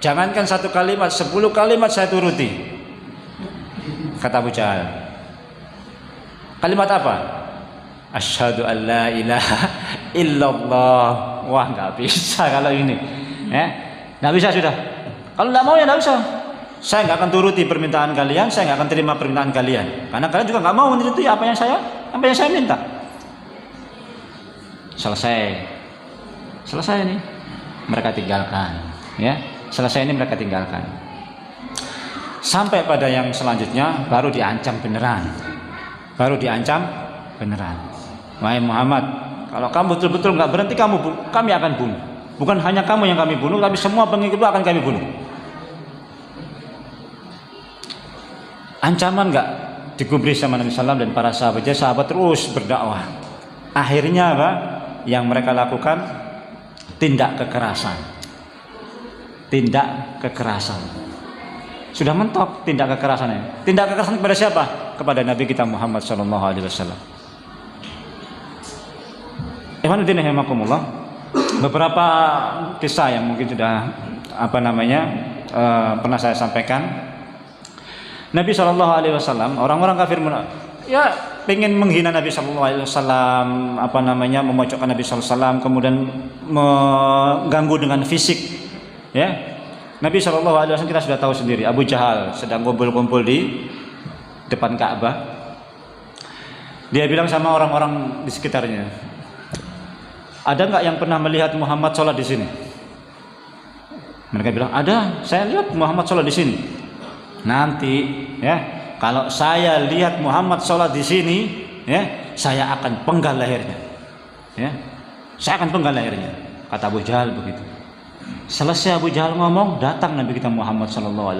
Jangankan satu kalimat, 10 kalimat saya turuti. Kata Abu Jahal. Kalimat apa? Asyhadu an la ilaha illallah. Wah, nggak bisa kalau ini. Nggak bisa sudah. Kalau nggak mau ya nggak usah. Saya nggak akan turuti permintaan kalian, saya nggak akan terima permintaan kalian. Karena kalian juga nggak mau menuruti apa yang saya minta. Selesai ini. Mereka tinggalkan. Ya, selesai ini mereka tinggalkan. Sampai pada yang selanjutnya baru diancam beneran. Wahai Muhammad, kalau kamu betul-betul nggak berhenti, kami akan bunuh. Bukan hanya kamu yang kami bunuh, tapi semua pengikutmu akan kami bunuh. Ancaman nggak digubris sama Nabi SAW dan para sahabat. Jadi sahabat terus berdakwah. Akhirnya apa? Yang mereka lakukan tindak kekerasan. Sudah mentok tindak kekerasannya. Tindak kekerasan kepada siapa? Kepada Nabi kita Muhammad SAW. Ikhwanuddin rahimakumullah. Beberapa kisah yang mungkin sudah pernah saya sampaikan. Nabi SAW, orang-orang kafir ya pengen menghina Nabi SAW, memojokkan Nabi SAW, kemudian mengganggu dengan fisik. Ya, Nabi SAW kita sudah tahu sendiri. Abu Jahal sedang kumpul-kumpul di depan Ka'bah. Dia bilang sama orang-orang di sekitarnya, ada nggak yang pernah melihat Muhammad sholat di sini? Mereka bilang, ada. Saya lihat Muhammad sholat di sini. Nanti, ya, kalau saya lihat Muhammad sholat di sini, ya, saya akan penggal lehernya. Ya, saya akan penggal lehernya. Kata Abu Jahal begitu. Selesai Abu Jahal ngomong, datang Nabi kita Muhammad SAW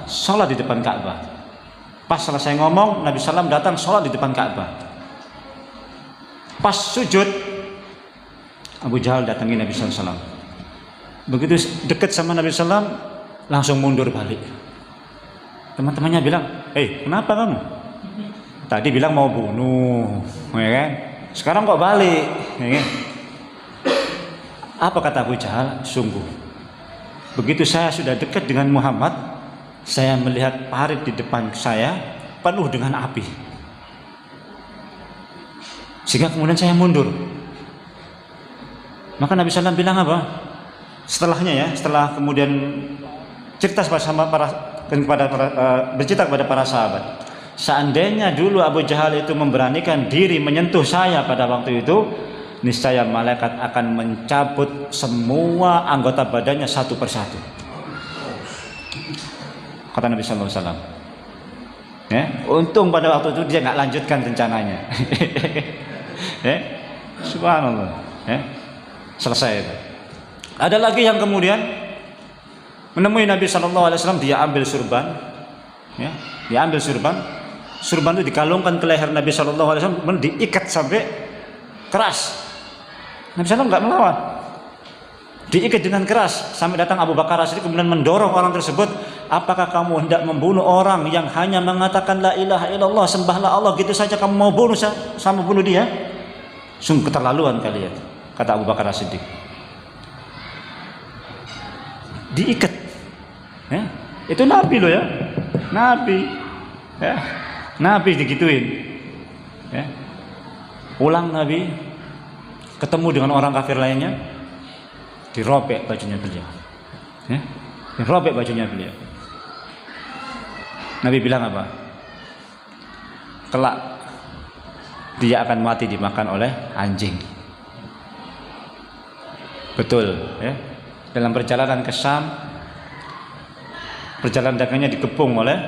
sholat di depan Ka'bah. Pas selesai ngomong, Nabi SAW datang sholat di depan Ka'bah. Pas sujud, Abu Jahal datangi Nabi SAW. Begitu dekat sama Nabi SAW, langsung mundur balik. Teman-temannya bilang, kenapa kamu? Tadi bilang mau bunuh, ya kan? Sekarang kok balik, ya kan? Apa kata Abu Jahal? Sungguh, begitu saya sudah dekat dengan Muhammad, saya melihat parit di depan saya penuh dengan api, sehingga kemudian saya mundur. Maka Nabi SAW bilang apa? Setelah kemudian cerita bercerita kepada para sahabat, seandainya dulu Abu Jahal itu memberanikan diri menyentuh saya pada waktu itu, niscaya malaikat akan mencabut semua anggota badannya satu persatu. Kata Nabi SAW. Ya, untung pada waktu itu dia nggak lanjutkan rencananya. Ya, subhanallah. Ya, selesai. Ada lagi yang kemudian menemui Nabi SAW, dia ambil surban, ya, dia ambil surban itu dikalungkan ke leher Nabi SAW, diikat sampai keras. Nabi SAW nggak melawan, diikat dengan keras sampai datang Abu Bakar As-Siddiq, kemudian mendorong orang tersebut, apakah kamu hendak membunuh orang yang hanya mengatakan la ilaha illallah, sembahlah Allah, gitu saja kamu mau bunuh sama bunuh dia? Sungguh keterlaluan kalian, kata Abu Bakar As-Siddiq. Diikat, ya, itu Nabi loh, ya, Nabi digituin, ya. Pulang Nabi ketemu dengan orang kafir lainnya, dirobek bajunya beliau, ya, dirobek bajunya beliau. Nabi bilang apa? Kelak dia akan mati dimakan oleh anjing. Betul, ya. Dalam perjalanan ke Syam, perjalanan dagangnya dikepung oleh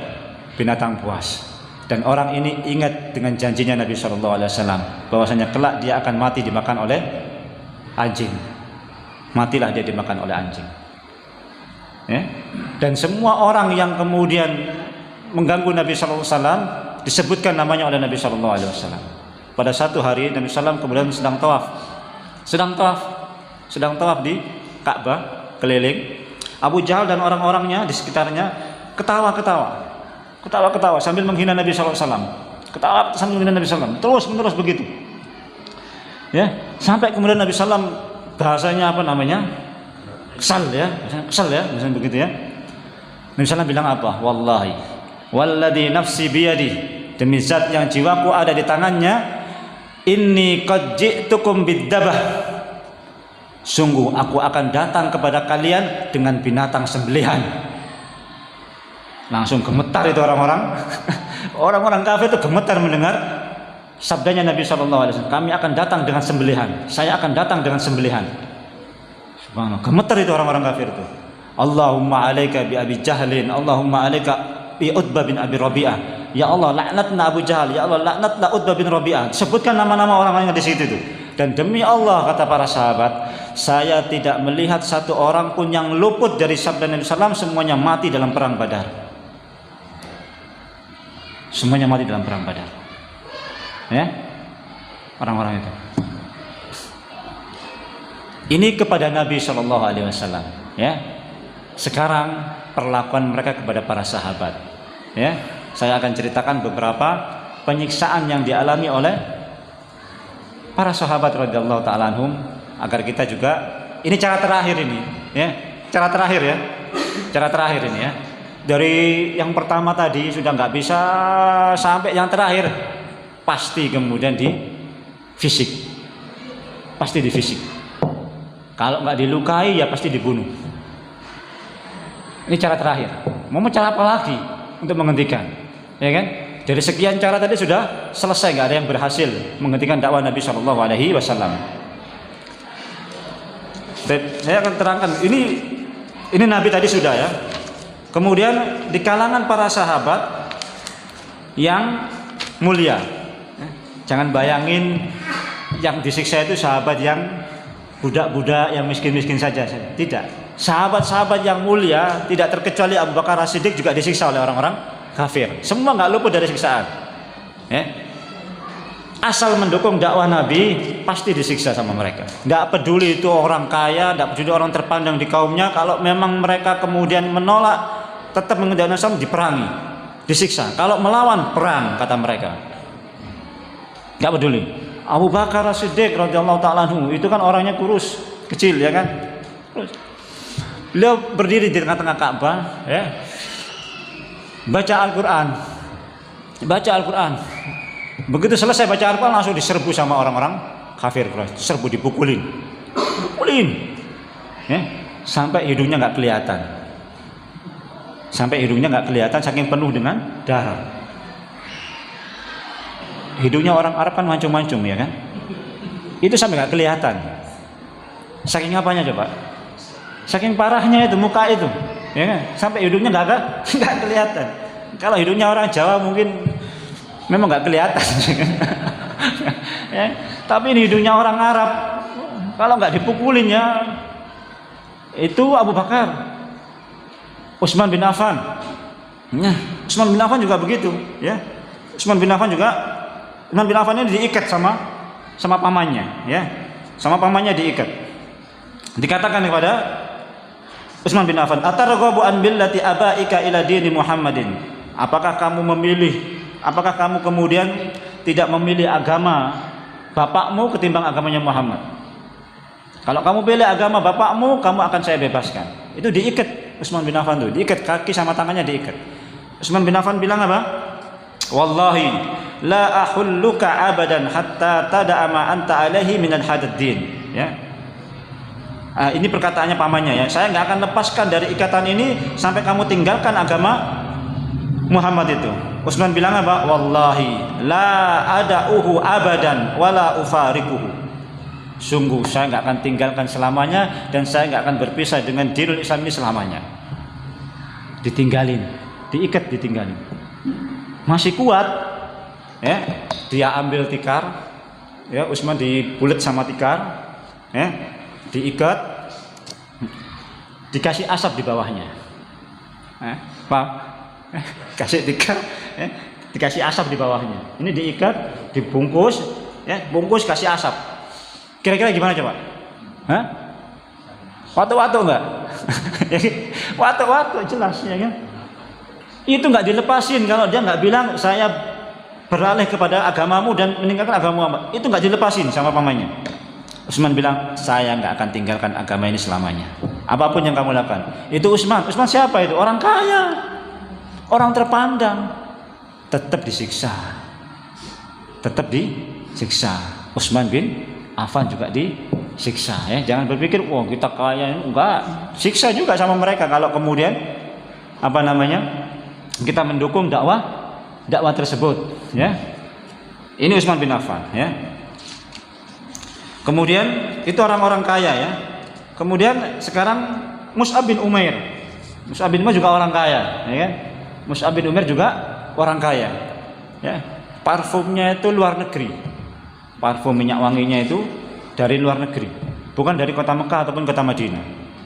binatang buas. Dan orang ini ingat dengan janjinya Nabi Shallallahu Alaihi Wasallam bahwasanya kelak dia akan mati dimakan oleh anjing. Matilah dia dimakan oleh anjing. Ya? Dan semua orang yang kemudian mengganggu Nabi Shallallahu Alaihi Wasallam disebutkan namanya oleh Nabi Shallallahu Alaihi Wasallam. Pada satu hari Nabi Sallam kemudian sedang tawaf di Ka'bah keliling. Abu Jahal dan orang-orangnya di sekitarnya ketawa sambil menghina Nabi Sallallahu Alaihi Wasallam. Ketawa sambil menghina Nabi Sallam. Terus menerus begitu. Ya, sampai kemudian Nabi Sallam bahasanya apa namanya? Kesal ya, misalnya begitu ya. Nabi Sallam bilang apa? Wallahi, walladzi nafsi biyadi, demi zat yang jiwaku ada di tangannya, inni qad ji'tukum bidzabah. Sungguh aku akan datang kepada kalian dengan binatang sembelihan. Langsung gemetar itu orang-orang. Orang-orang kafir itu gemetar mendengar sabdanya Nabi SAW. Kami akan datang dengan sembelihan. Saya akan datang dengan sembelihan. Subhanallah. Gemetar itu orang-orang kafir itu. Allahumma alaika bi Abi Jahlin. Allahumma alaika bi Utbah bin Abi Rabi'ah. Ya Allah, laknatna Abu Jahal. Ya Allah, laknatna Utbah bin Rabi'ah. Sebutkan nama-nama orang-orang yang di situ itu. Dan demi Allah, kata para sahabat, saya tidak melihat satu orang pun yang luput dari sabda Nabi SAW. Semuanya mati dalam perang Badar. Semuanya mati dalam perang Badar. Ya, orang-orang itu. Ini kepada Nabi Shallallahu Alaihi Wasallam. Ya, sekarang perlakuan mereka kepada para sahabat. Ya, saya akan ceritakan beberapa penyiksaan yang dialami oleh para sahabat radhiyallahu taala anhum, agar kita juga, ini cara terakhir ini, ya, cara terakhir ini ya. Dari yang pertama tadi sudah nggak bisa sampai yang terakhir, pasti kemudian di fisik, pasti di fisik. Kalau nggak dilukai ya pasti dibunuh. Ini cara terakhir. Mau cara apa lagi untuk menghentikan? Ya kan? Dari sekian cara tadi sudah selesai, nggak ada yang berhasil menghentikan dakwah Nabi Shallallahu Alaihi Wasallam. Saya akan terangkan. Ini Nabi tadi sudah ya. Kemudian di kalangan para sahabat yang mulia, jangan bayangin yang disiksa itu sahabat yang budak-budak yang miskin-miskin saja. Tidak. Sahabat-sahabat yang mulia tidak terkecuali Abu Bakar As-Siddiq juga disiksa oleh orang-orang kafir. Semua nggak luput dari siksaan. Ya. Asal mendukung dakwah Nabi pasti disiksa sama mereka. Nggak peduli itu orang kaya, nggak peduli orang terpandang di kaumnya. Kalau memang mereka kemudian menolak, tetap mengendalikan Islam, diperangi, disiksa. Kalau melawan, perang, kata mereka. Nggak peduli. Abu Bakar As-Siddiq radhiyallahu ta'ala anhu itu kan orangnya kurus, kecil ya kan. Beliau berdiri di tengah-tengah Ka'bah, ya. Baca Al-Quran. Begitu selesai baca Al-Quran langsung diserbu sama orang-orang kafir, serbu, dipukulin, ya, sampai hidungnya nggak kelihatan, saking penuh dengan darah. Hidungnya orang Arab kan mancung-mancung ya kan, itu sampai nggak kelihatan. Saking apanya coba? Saking parahnya itu muka itu. Ya kan? Sampai hidungnya nggak kelihatan. Kalau hidungnya orang Jawa mungkin memang nggak kelihatan. Ya, tapi ini hidungnya orang Arab. Kalau nggak dipukulin ya, itu Abu Bakar, Utsman bin Affan. Nah, Utsman bin Affan juga begitu. Ya, Utsman bin Affan ini diikat sama pamannya. Ya, sama pamannya diikat. Dikatakan kepada Utsman bin Affan, atarghabu an billati abaika ila dini Muhammadin. Apakah kamu kemudian tidak memilih agama bapakmu ketimbang agamanya Muhammad? Kalau kamu pilih agama bapakmu, kamu akan saya bebaskan. Itu diikat Utsman bin Affan tuh, diikat kaki sama tangannya diikat. Utsman bin Affan bilang apa? Wallahi la ahulluka abadan hatta tada'a ma anta alaihi minal hadad din. Ya. Ini perkataannya pamannya ya. Saya nggak akan lepaskan dari ikatan ini sampai kamu tinggalkan agama Muhammad itu. Utsman bilang apa? Wallahi la ada'uhu abadan wala ufarikuhu. Sungguh saya nggak akan tinggalkan selamanya dan saya nggak akan berpisah dengan dinul Islam ini selamanya. Ditinggalin, diikat, ditinggalin. masih kuat, ya, dia ambil tikar, ya, Utsman dibulet sama tikar, ya, diikat, dikasih asap di bawahnya, paham? Kasih tikar, ya, dikasih asap di bawahnya. Ini diikat, dibungkus, ya, bungkus kasih asap. Kira-kira gimana coba? Hah? Watu-watu enggak? Watu-watu jelas, ya kan? Itu enggak dilepasin kalau dia enggak bilang saya beralih kepada agamamu dan meninggalkan agamamu. Itu enggak dilepasin sama pamannya. Utsman bilang, saya enggak akan tinggalkan agama ini selamanya. Apapun yang kamu lakukan. Itu Utsman. Utsman siapa itu? Orang kaya, orang terpandang. Tetap disiksa. Tetap disiksa. Utsman bin Affan juga disiksa, ya. Jangan berpikir, wah kita kaya, enggak. Siksa juga sama mereka kalau kemudian kita mendukung dakwah tersebut, ya. Ini Utsman bin Affan, ya. Kemudian itu orang-orang kaya, ya. Kemudian sekarang Mus'ab bin Umair. Mus'ab bin Umair juga orang kaya, ya kan? Mus'ab bin Umair juga orang kaya, ya. Parfumnya itu luar negeri. Parfum minyak wanginya itu dari luar negeri, bukan dari kota Mekah ataupun kota Madinah,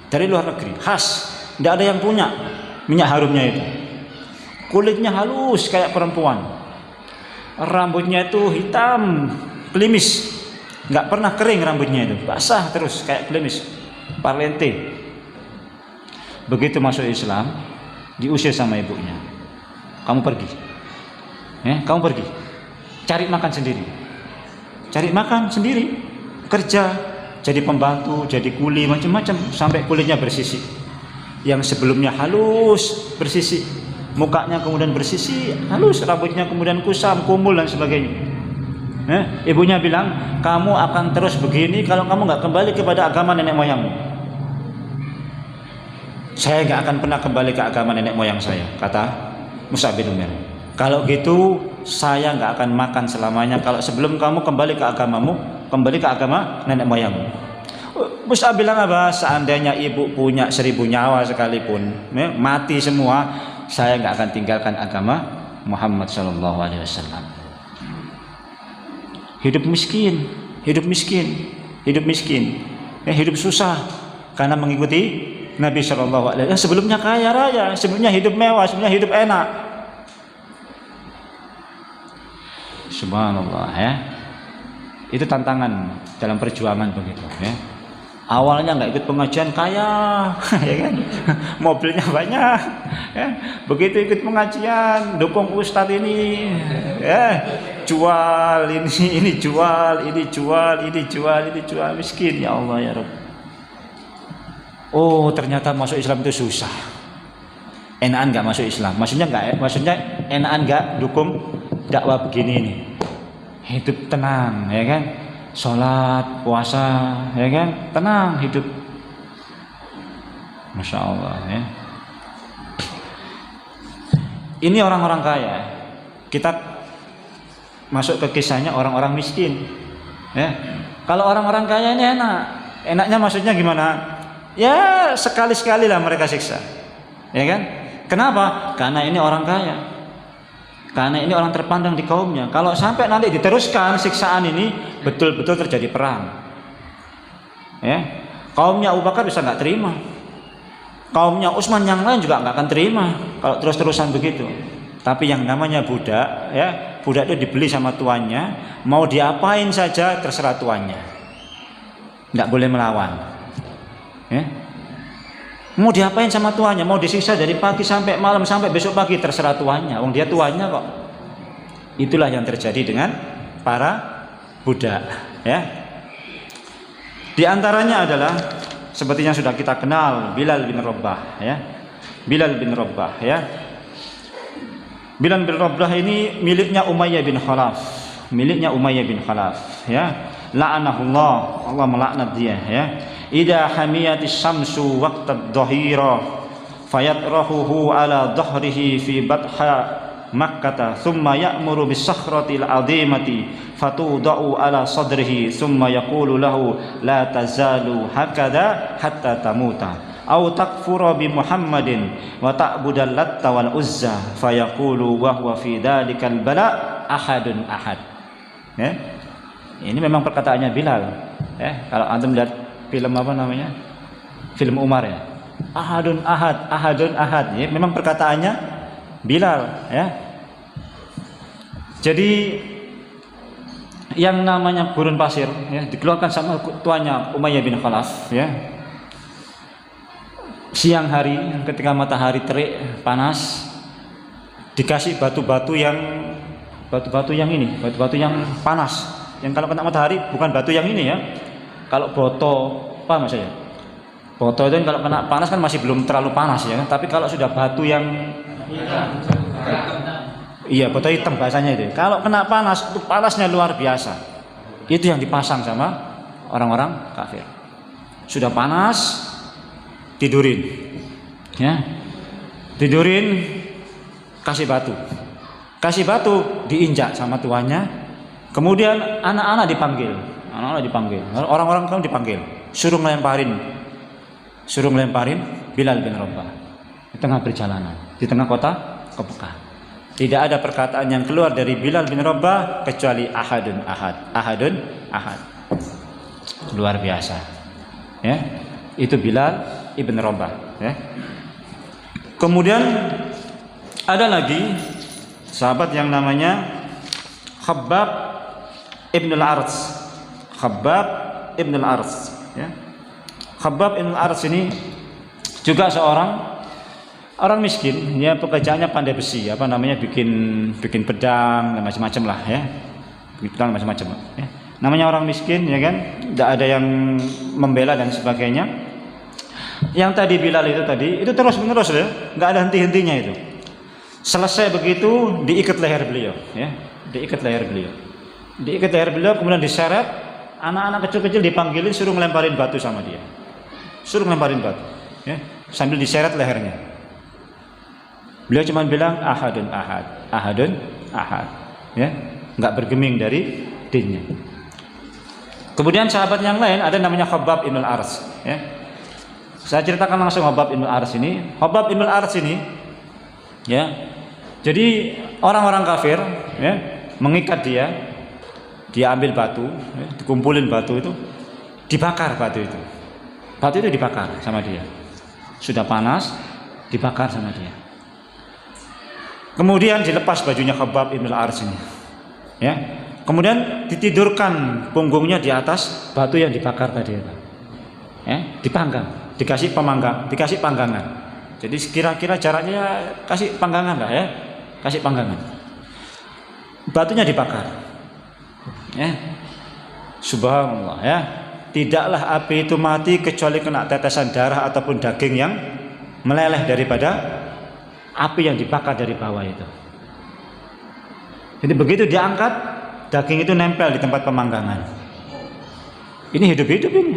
dari luar negeri, khas. Tidak ada yang punya minyak harumnya itu. Kulitnya halus kayak perempuan, rambutnya itu hitam klimis, nggak pernah kering rambutnya itu, basah terus kayak klimis, parlente. Begitu masuk Islam, diusir sama ibunya, kamu pergi, ya, kamu pergi, cari makan sendiri. Cari makan sendiri, kerja, jadi pembantu, jadi kuli, macam-macam, sampai kulitnya bersisik. Yang sebelumnya halus, bersisik, mukanya kemudian bersisik, halus, rambutnya kemudian kusam, kumul dan sebagainya. Ibunya bilang, kamu akan terus begini kalau kamu nggak kembali kepada agama nenek moyangmu. Saya nggak akan pernah kembali ke agama nenek moyang saya, kata Mus'ab bin Umair. Kalau gitu saya nggak akan makan selamanya kalau sebelum kamu kembali ke agamamu, kembali ke agama nenek moyangmu. Mus'ab bilang apa? Seandainya ibu punya 1000 nyawa sekalipun, mati semua, saya nggak akan tinggalkan agama Muhammad Sallallahu Alaihi Wasallam. Hidup miskin, hidup miskin, hidup miskin, hidup susah karena mengikuti Nabi Sallallahu Alaihi Wasallam. Sebelumnya kaya raya, sebelumnya hidup mewah, sebelumnya hidup enak. Subhanallah, ya. Itu tantangan dalam perjuangan begitu, ya. Awalnya nggak ikut pengajian kaya, ya kan? Mobilnya banyak, ya. Begitu ikut pengajian, dukung ustadz ini, ya, jual ini jual, ini jual, miskin, ya Allah ya Rabb. Oh, ternyata masuk Islam itu susah. Enakan nggak masuk Islam? Maksudnya enakan nggak dukung dakwah begini ini, hidup tenang, ya kan, sholat, puasa, ya kan, tenang hidup, masya Allah, ya. Ini orang-orang kaya. Kita masuk ke kisahnya orang-orang miskin, ya. Kalau orang-orang kaya ini enaknya maksudnya gimana? Ya sekali-sekali lah mereka siksa, ya kan? Kenapa? Karena ini orang kaya. Karena ini orang terpandang di kaumnya. Kalau sampai nanti diteruskan siksaan ini, betul-betul terjadi perang. Ya, kaumnya Abu Bakar bisa nggak terima. Kaumnya Utsman yang lain juga nggak akan terima kalau terus-terusan begitu. Tapi yang namanya budak, ya, budak itu dibeli sama tuannya, mau diapain saja terserah tuannya, nggak boleh melawan. Ya. Mau diapain sama tuannya, mau disiksa dari pagi sampai malam sampai besok pagi terserah tuannya. Wong dia tuannya kok. Itulah yang terjadi dengan para budak, ya. Di antaranya adalah seperti yang sudah kita kenal Bilal bin Rabah, ya. Bilal bin Rabah, ya. Bilal bin Rabah ini miliknya Umayyah bin Khalaf. Miliknya Umayyah bin Khalaf, ya. La'anahullah, Allah melaknat dia, ya. Idza hamiyatis syamsu waqtad dhahira fayatrahuhu ala dhahrihi fi batha Makkah thumma ya'muru bis sakhratil 'azimati fatudau ala sadrihi thumma yaqulu lahu la tazalu hakadha hatta tamuta au takfura bi Muhammadin wa ta'budal Latta wal Uzza fayaqulu wa huwa fi dzalikal bala ahadun ahad. Ya. Ini memang perkataannya Bilal. Ya, kalau antum lihat film apa namanya? Film Umar ya. Ahadun ahad, ahadun ahad. Ya, memang perkataannya Bilal, ya. Jadi yang namanya gurun pasir ya, dikeluarkan sama tuannya Umayyah bin Khalaf ya. Siang hari ketika matahari terik panas, dikasih batu-batu yang panas. Yang kalau kena matahari bukan batu yang ini ya. Kalau boto, apa maksudnya? Boto itu kalau kena panas kan masih belum terlalu panas ya. Tapi kalau sudah batu yang boto hitam bahasanya itu. Kalau kena panas itu panasnya luar biasa. Itu yang dipasang sama orang-orang kafir. Sudah panas, tidurin, ya, tidurin, kasih batu, diinjak sama tuannya. Kemudian anak-anak dipanggil, orang-orang kamu dipanggil, suruh melemparin Bilal bin Rabah di tengah perjalanan, di tengah kota Mekah. Tidak ada perkataan yang keluar dari Bilal bin Rabah kecuali ahadun ahad. Luar biasa, ya. Itu Bilal ibn Rabah ya. Kemudian ada lagi sahabat yang namanya Khabbab ibn al-Arts ya. Khabbab ibn al-Arts ini juga seorang orang miskin ya, pekerjaannya pandai besi, bikin pedang dan macam-macam lah ya. Bikin pedang macam-macam ya. Namanya orang miskin ya kan, tidak ada yang membela dan sebagainya. Yang tadi Bilal itu terus menerus ya, nggak ada henti-hentinya itu. Selesai begitu diikat leher beliau, ya, diikat leher beliau, kemudian diseret. Anak-anak kecil-kecil dipanggilin suruh ngelemparin batu sama dia, ya, sambil diseret lehernya. Beliau cuma bilang ahadun ahad, ya, nggak bergeming dari dinnya. Kemudian sahabat yang lain ada namanya Khabbab ibn al-Arts, ya. Saya ceritakan langsung Khabbab ibn al-Arts ini. Khabbab ibn al-Arts ini, ya. Jadi orang-orang kafir, ya, mengikat dia ambil batu, ya, dikumpulin batu itu, dibakar batu itu. Batu itu dibakar sama dia. Sudah panas, dibakar sama dia. Kemudian dilepas bajunya Khabbab ibn al-Arts ini, ya. Kemudian ditidurkan punggungnya di atas batu yang dibakar tadi itu, ya, dipanggang, dikasih panggangan. Jadi kira-kira jaraknya kasih panggangan lah ya, kasih panggangan. Batunya dibakar, ya. Subhanallah ya. Tidaklah api itu mati kecuali kena tetesan darah ataupun daging yang meleleh daripada api yang dibakar dari bawah itu. Jadi begitu diangkat, daging itu nempel di tempat pemanggangan. Ini hidup-hidup ini,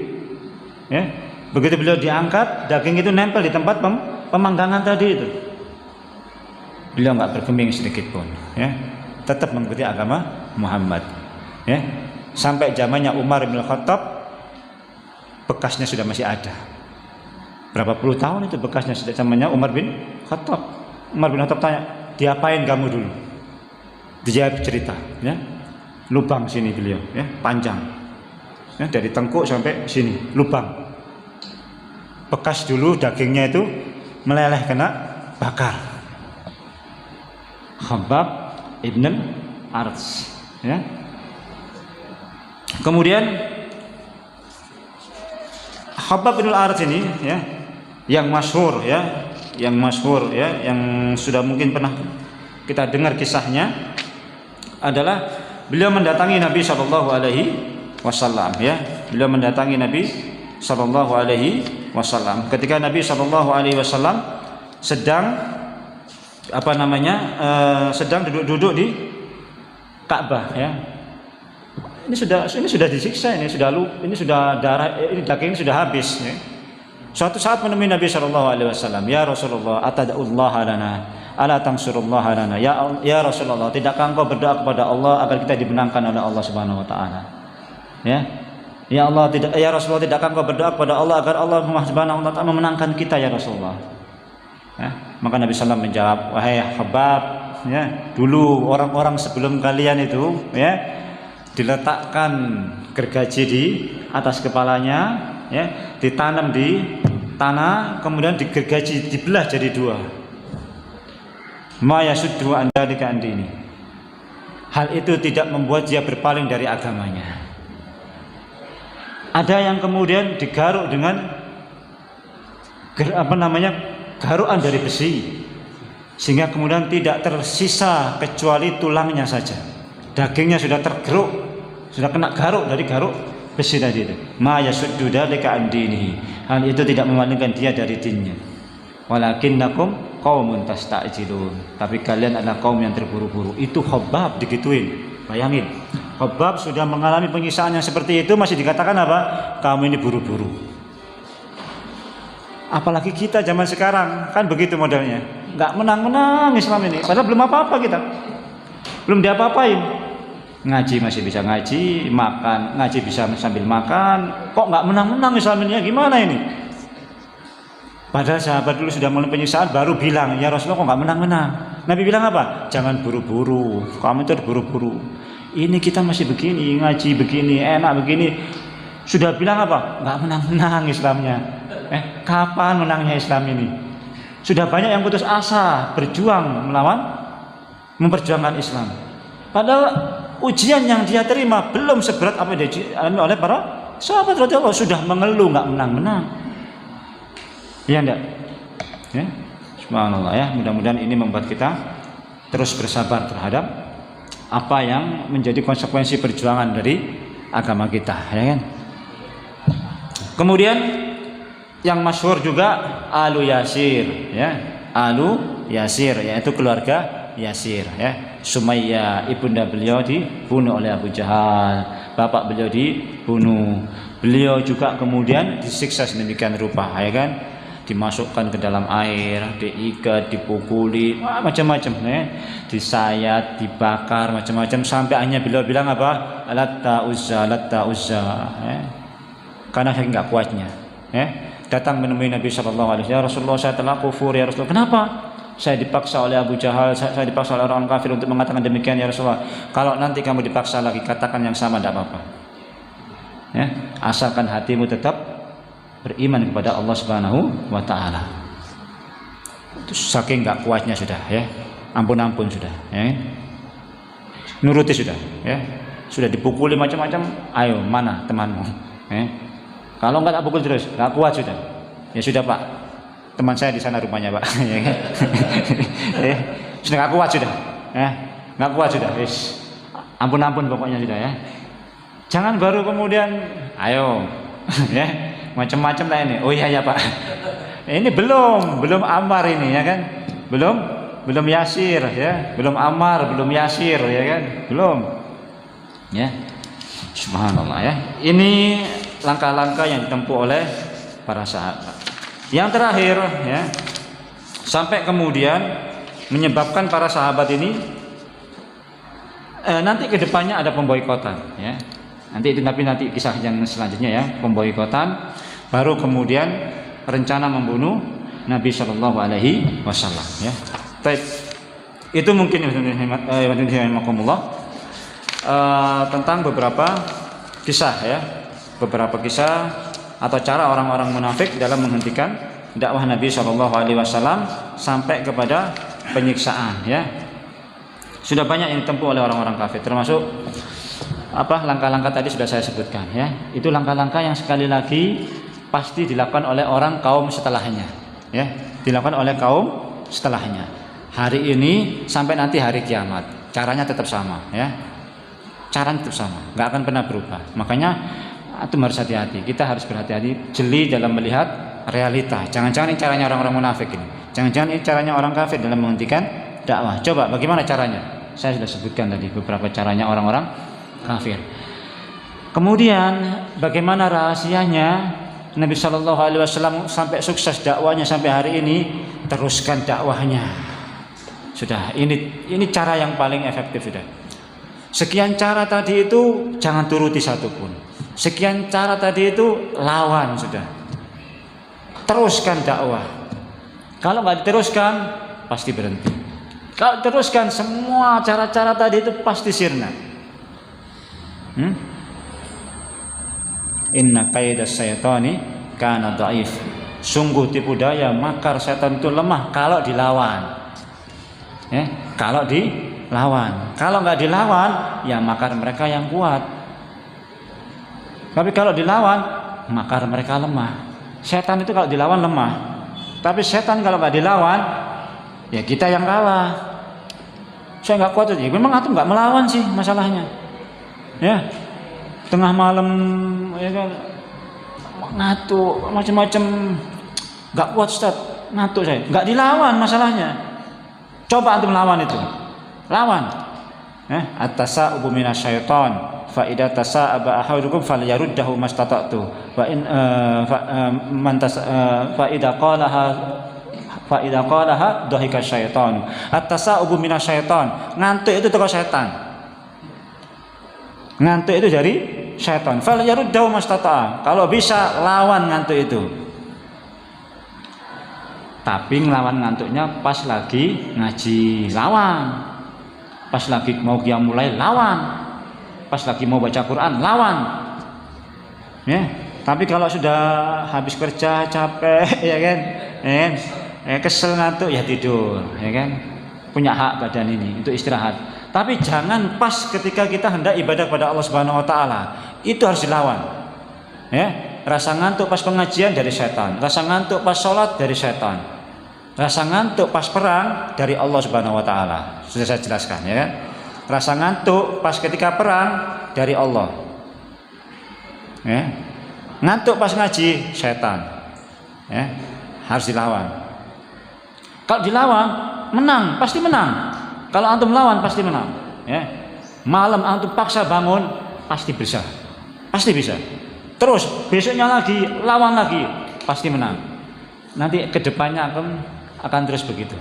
ya. Begitu beliau diangkat, daging itu nempel di tempat pemanggangan tadi itu. Beliau nggak bergeming sedikit pun, ya. Tetap mengikuti agama Muhammad, ya. Sampai zamannya Umar bin Khattab, bekasnya sudah masih ada. Berapa puluh tahun itu bekasnya, sudah zamannya Umar bin Khattab. Umar bin Khattab tanya, diapain kamu dulu? Dia cerita, ya. Lubang sini beliau, ya, panjang, ya, dari tengkuk sampai sini, lubang. Bekas dulu dagingnya itu meleleh kena bakar. Khabbab ibn al-Arts, ya. Kemudian Khabbab ibn al-Arts ini, ya, yang masyhur, ya, yang sudah mungkin pernah kita dengar kisahnya adalah beliau mendatangi Nabi Shallallahu Alaihi Wasallam, ya. Beliau mendatangi Nabi Shallallahu Alaihi Wasallam ketika Nabi Shallallahu Alaihi Wasallam sedang sedang duduk di Ka'bah, ya. Ini sudah disiksa, ini sudah darah, ini daging sudah habis, ya. Suatu saat menemui Nabi Shallallahu Alaihi Wasallam, ya Rasulullah, atad'ullaha lana, ala tansurullaha lana, ya Rasulullah, tidakkah engkau berdoa kepada Allah agar kita dimenangkan oleh Allah Subhanahu Wa Taala, ya. Ya Allah, tidak, ya Rasulullah, tidakkah engkau berdoa kepada Allah agar Allah Subhanahu wa taala memenangkan kita ya Rasulullah? Maka Nabi SAW menjawab, wahai Khabbab, ya, dulu orang-orang sebelum kalian itu, ya, diletakkan gergaji di atas kepalanya, ya, ditanam di tanah, kemudian digergaji, dibelah jadi dua. Ma yasuddu an dzalika an dini. Hal itu tidak membuat dia berpaling dari agamanya. Ada yang kemudian digaruk dengan garukan dari besi, sehingga kemudian tidak tersisa kecuali tulangnya saja. Dagingnya sudah tergeruk, sudah kena garuk dari garuk besi tadi itu. Ma yasuddu dzalika an dinihi. Hal itu tidak memalingkan dia dari dinnya. Walakinnakum qaumun tasta'jilun. Tapi kalian adalah kaum yang terburu-buru. Itu Khabbab digituin. Bayangin, Khabbab sudah mengalami penyiksaan yang seperti itu, masih dikatakan apa? Kamu ini buru-buru. Apalagi kita zaman sekarang, kan begitu modelnya. Nggak menang-menang Islam ini, padahal belum apa-apa kita, belum diapa-apain. Ngaji masih bisa ngaji, makan ngaji bisa sambil makan, kok nggak menang-menang Islam ini? Ya gimana ini? Padahal sahabat dulu sudah mulai penyiksaan, baru bilang, ya Rasulullah, kok nggak menang-menang? Nabi bilang apa? Jangan buru-buru, kamu itu buru-buru. Ini kita masih begini, ngaji begini, enak begini. Sudah bilang apa? Nggak menang-menang Islamnya. Kapan menangnya Islam ini? Sudah banyak yang putus asa, berjuang melawan, memperjuangkan Islam. Padahal ujian yang dia terima belum seberat apa yang dialami oleh para sahabat radhiyallahu, sudah mengeluh nggak menang-menang. Iya enggak? Ya. Subhanallah ya, mudah-mudahan ini membuat kita terus bersabar terhadap apa yang menjadi konsekuensi perjuangan dari agama kita, ya kan? Kemudian yang masyhur juga Alu Yasir, ya. Alu Yasir yaitu keluarga Yasir, ya. Sumayyah ibunda beliau dibunuh oleh Abu Jahal, bapak beliau dibunuh. Beliau juga kemudian disiksa sedemikian rupa, ya kan? Dimasukkan ke dalam air, diikat, dipukuli, macam-macam, ya. Disayat, dibakar, macam-macam, sampai akhirnya beliau bilang apa? Latta uzza, ya. Karena saya nggak kuatnya, ya. Datang menemui Nabi SAW, ya Rasulullah, saya telah kufur ya Rasulullah. Kenapa? Saya dipaksa oleh Abu Jahal, saya dipaksa oleh orang kafir untuk mengatakan demikian ya Rasulullah. Kalau nanti kamu dipaksa lagi, katakan yang sama, tidak apa-apa, ya. Asalkan hatimu tetap beriman kepada Allah Subhanahu wa taala. Itu saking enggak kuatnya sudah, ya. Ampun-ampun sudah, ya. Nuruti sudah, ya. Sudah dipukuli macam-macam, ayo mana temanmu, ya. Kalau enggak tak pukul terus, enggak kuat sudah. Ya sudah, Pak. Teman saya di sana rumahnya, Pak. Ya kan? Sudah enggak kuat sudah, ya. Enggak kuat sudah, wis. Ampun-ampun pokoknya sudah, ya. Jangan baru kemudian ayo, ya. Macam-macam lah ini. Oh iya ya Pak. Ini belum Ammar ini, ya kan? Belum Yasir, ya. Belum Ammar, belum Yasir, ya kan? Belum. Ya. Subhanallah, ya. Ini langkah-langkah yang ditempuh oleh para sahabat. Yang terakhir, ya. Sampai kemudian menyebabkan para sahabat ini nanti kedepannya ada pemboikotan, ya. Nanti kisah yang selanjutnya, ya, pemboikotan, baru kemudian rencana membunuh Nabi Shallallahu Alaihi Wasallam, ya. Baik, itu mungkin tentang beberapa kisah, ya, beberapa kisah atau cara orang-orang munafik dalam menghentikan dakwah Nabi Shallallahu Alaihi Wasallam sampai kepada penyiksaan, ya. Sudah banyak yang ditempuh oleh orang-orang kafir, termasuk langkah-langkah tadi sudah saya sebutkan, ya. Itu langkah-langkah yang sekali lagi pasti dilakukan oleh orang kaum setelahnya, ya. Dilakukan oleh kaum setelahnya. Hari ini sampai nanti hari kiamat, caranya tetap sama, ya. Caranya tetap sama, nggak akan pernah berubah. Makanya itu harus hati-hati. Kita harus berhati-hati, jeli dalam melihat realita. Jangan-jangan ini caranya orang-orang munafik ini. Jangan-jangan ini caranya orang kafir dalam menghentikan dakwah. Coba bagaimana caranya? Saya sudah sebutkan tadi beberapa caranya orang-orang kafir. Kemudian bagaimana rahasianya Nabi Shallallahu Alaihi Wasallam sampai sukses dakwahnya sampai hari ini? Teruskan dakwahnya. Sudah, ini cara yang paling efektif sudah. Sekian cara tadi itu jangan turuti satupun. Sekian cara tadi itu lawan sudah. Teruskan dakwah. Kalau nggak diteruskan pasti berhenti. Kalau teruskan semua cara-cara tadi itu pasti sirna. Inna kaidas syaitani kana dhaif. Sungguh tipu daya makar setan itu lemah kalau dilawan. Kalau dilawan. Kalau nggak dilawan, ya makar mereka yang kuat. Tapi kalau dilawan, makar mereka lemah. Setan itu kalau dilawan lemah. Tapi setan kalau nggak dilawan, ya kita yang kalah. Saya nggak kuat aja. Memang antum nggak melawan sih masalahnya. Ya, tengah malam ya kan, ngantuk macam-macam, nggak kuat Ustaz, ngantuk saya. Nggak dilawan masalahnya. Coba antum lawan itu. Lawan. At-tasa'ubu minasyaiton. Fa idza tasa'aba ahadukum falyaruddahu mastata'tu. Wa in fa idza qalaha dhahika syaitan. At-tasa'ubu minasyaiton. Ngantuk itu teko setan. Ngantuk itu dari syaitan. Falyaruddahu mastata'a. Kalau bisa lawan ngantuk itu. Tapi ngelawan ngantuknya pas lagi ngaji, lawan. Pas lagi mau qiyamul lail, lawan. Pas lagi mau baca Quran, lawan. Ya, tapi kalau sudah habis kerja capek ya kan, kesel ngantuk ya tidur, ya kan. Punya hak badan ini untuk istirahat. Tapi jangan pas ketika kita hendak ibadah kepada Allah Subhanahu wa taala. Itu harus dilawan. Ya, rasa ngantuk pas pengajian dari setan, rasa ngantuk pas sholat dari setan, rasa ngantuk pas perang dari Allah Subhanahu wa taala. Sudah saya jelaskan ya kan. Rasa ngantuk pas ketika perang dari Allah. Ya. Ngantuk pas ngaji setan. Ya, harus dilawan. Kalau dilawan menang, pasti menang. Kalau antum lawan pasti menang. Ya. Malam antum paksa bangun pasti bisa. Pasti bisa. Terus besoknya lagi lawan lagi pasti menang. Nanti kedepannya akan terus begitu.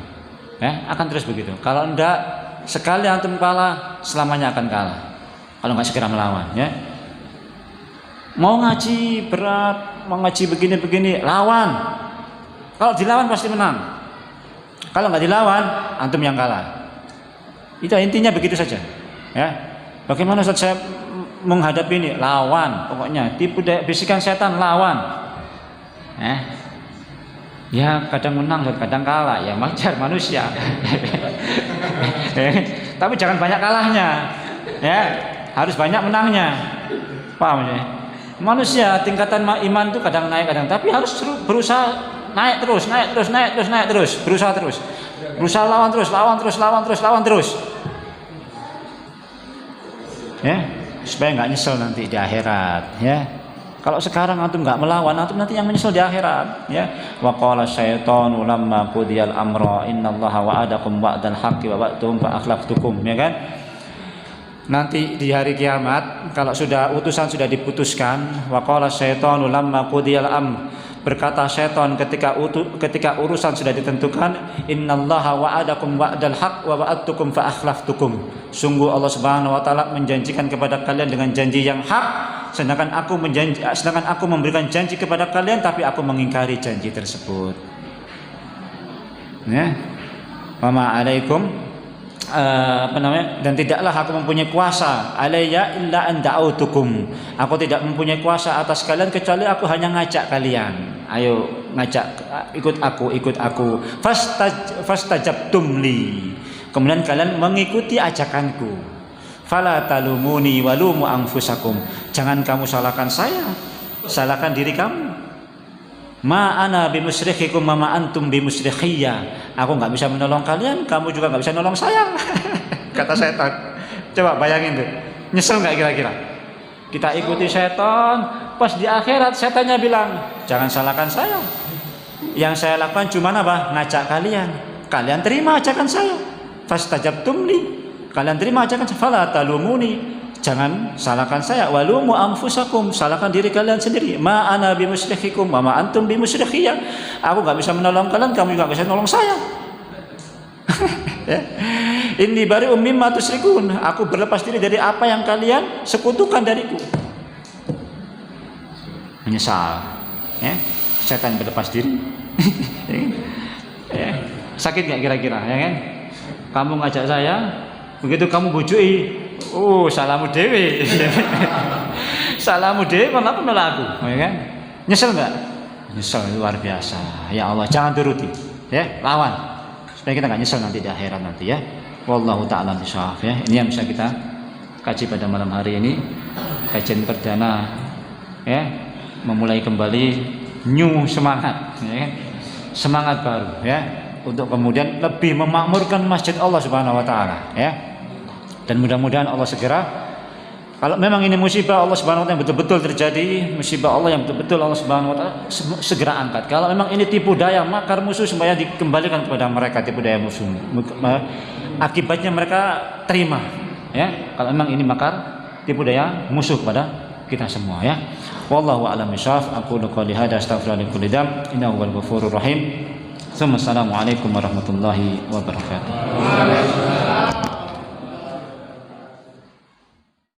Ya, akan terus begitu. Kalau enggak sekali antum kalah, selamanya akan kalah. Kalau enggak segera melawan, ya. Mau ngaji berat, mau ngaji begini-begini, lawan. Kalau dilawan pasti menang. Kalau enggak dilawan, antum yang kalah. Itu intinya begitu saja. Ya. Bagaimana Ustaz saya menghadapi ini? Lawan, pokoknya tipu daya bisikan setan, lawan. Ya kadang menang dan kadang kalah, ya wajar manusia. Tapi jangan banyak kalahnya, ya harus banyak menangnya. Paham ya? Manusia tingkatan iman itu kadang naik kadang, tapi harus berusaha naik terus, berusaha terus, lawan terus. Ya, supaya nggak nyesel nanti di akhirat, ya. Kalau sekarang antum nggak melawan, antum nanti yang menyesal di akhirat, ya. Wa qala syaitanu lamma qudiyal amra innallaha wa'adakum wa'dal haqqi wa wa'adtum fa akhlaftukum, ya kan? Nanti di hari kiamat kalau sudah utusan sudah diputuskan, wa qala syaitanu lamma qudiyal berkata syaitan ketika urusan sudah ditentukan, innallaha wa'adakum wa'dal haqq wa wa'adtukum fa akhlaftukum. Sungguh Allah Subhanahu wa taala menjanjikan kepada kalian dengan janji yang hak, sedangkan aku memberikan janji kepada kalian tapi aku mengingkari janji tersebut. Ya. Wa alaikum dan tidaklah aku mempunyai kuasa alayya illa an da'autukum. Aku tidak mempunyai kuasa atas kalian kecuali aku hanya ngajak kalian. Ayo ngajak, ikut aku. Fastajabtum li. Kemudian kalian mengikuti ajakanku. Fala talumuni walumu anfusakum. Jangan kamu salahkan saya, salahkan diri kamu. Ma ana bimusrikhikum ma antum bimusrikhiyya. Aku enggak bisa menolong kalian, kamu juga enggak bisa menolong saya. Kata setan. Coba bayangin tuh. Nyesel enggak kira-kira? Kita ikuti setan, pas di akhirat setannya bilang, "Jangan salahkan saya. Yang saya lakukan cuma apa? Ngajak kalian. Kalian terima ajakan saya. Fastajabtum li. Kalian terima ajakan saya. Fala talumuni. Jangan salahkan saya, walumu anfusakum, salahkan diri kalian sendiri. Ma ana bimusrikhikum wa ma antum bimusrikhiyya. Aku enggak bisa menolong kalian, kamu juga enggak bisa menolong saya." Ya. Inni bari'um mimma tusyrikun. Aku berlepas diri dari apa yang kalian sekutukan dariku. Menyesal, ya. Setan berlepas diri. Ya. Sakit nggak kira-kira, ya kan? Kamu ngajak saya, begitu kamu bujui, salamu dewi. Salamu dewi, malah menolak aku, ya kan? Nyesel nggak? Nyesel luar biasa. Ya Allah, jangan turuti, ya, lawan. Supaya kita nggak nyesel nanti di akhirat nanti, ya. Wallahu ta'ala bishawab, ya. Ini yang bisa kita kaji pada malam hari ini, kajian perdana, ya, memulai kembali new semangat, ya, semangat baru, ya, untuk kemudian lebih memakmurkan masjid Allah Subhanahu Wa Taala, ya. Dan mudah-mudahan Allah segera, kalau memang ini musibah Allah Subhanahu Wa Taala yang betul-betul terjadi, musibah Allah yang betul-betul Allah Subhanahu Wa Taala segera angkat. Kalau memang ini tipu daya makar musuh, supaya dikembalikan kepada mereka tipu daya musuh. Akibatnya mereka terima, ya. Kalau memang ini makar tipu daya musuh kepada kita semua, ya. Wallahu a'lam bishawab. Aku qouli hada astaghfirullahi li kulli dzam innahu huwal ghafurur rahim. Assalamualaikum warahmatullahi wabarakatuh.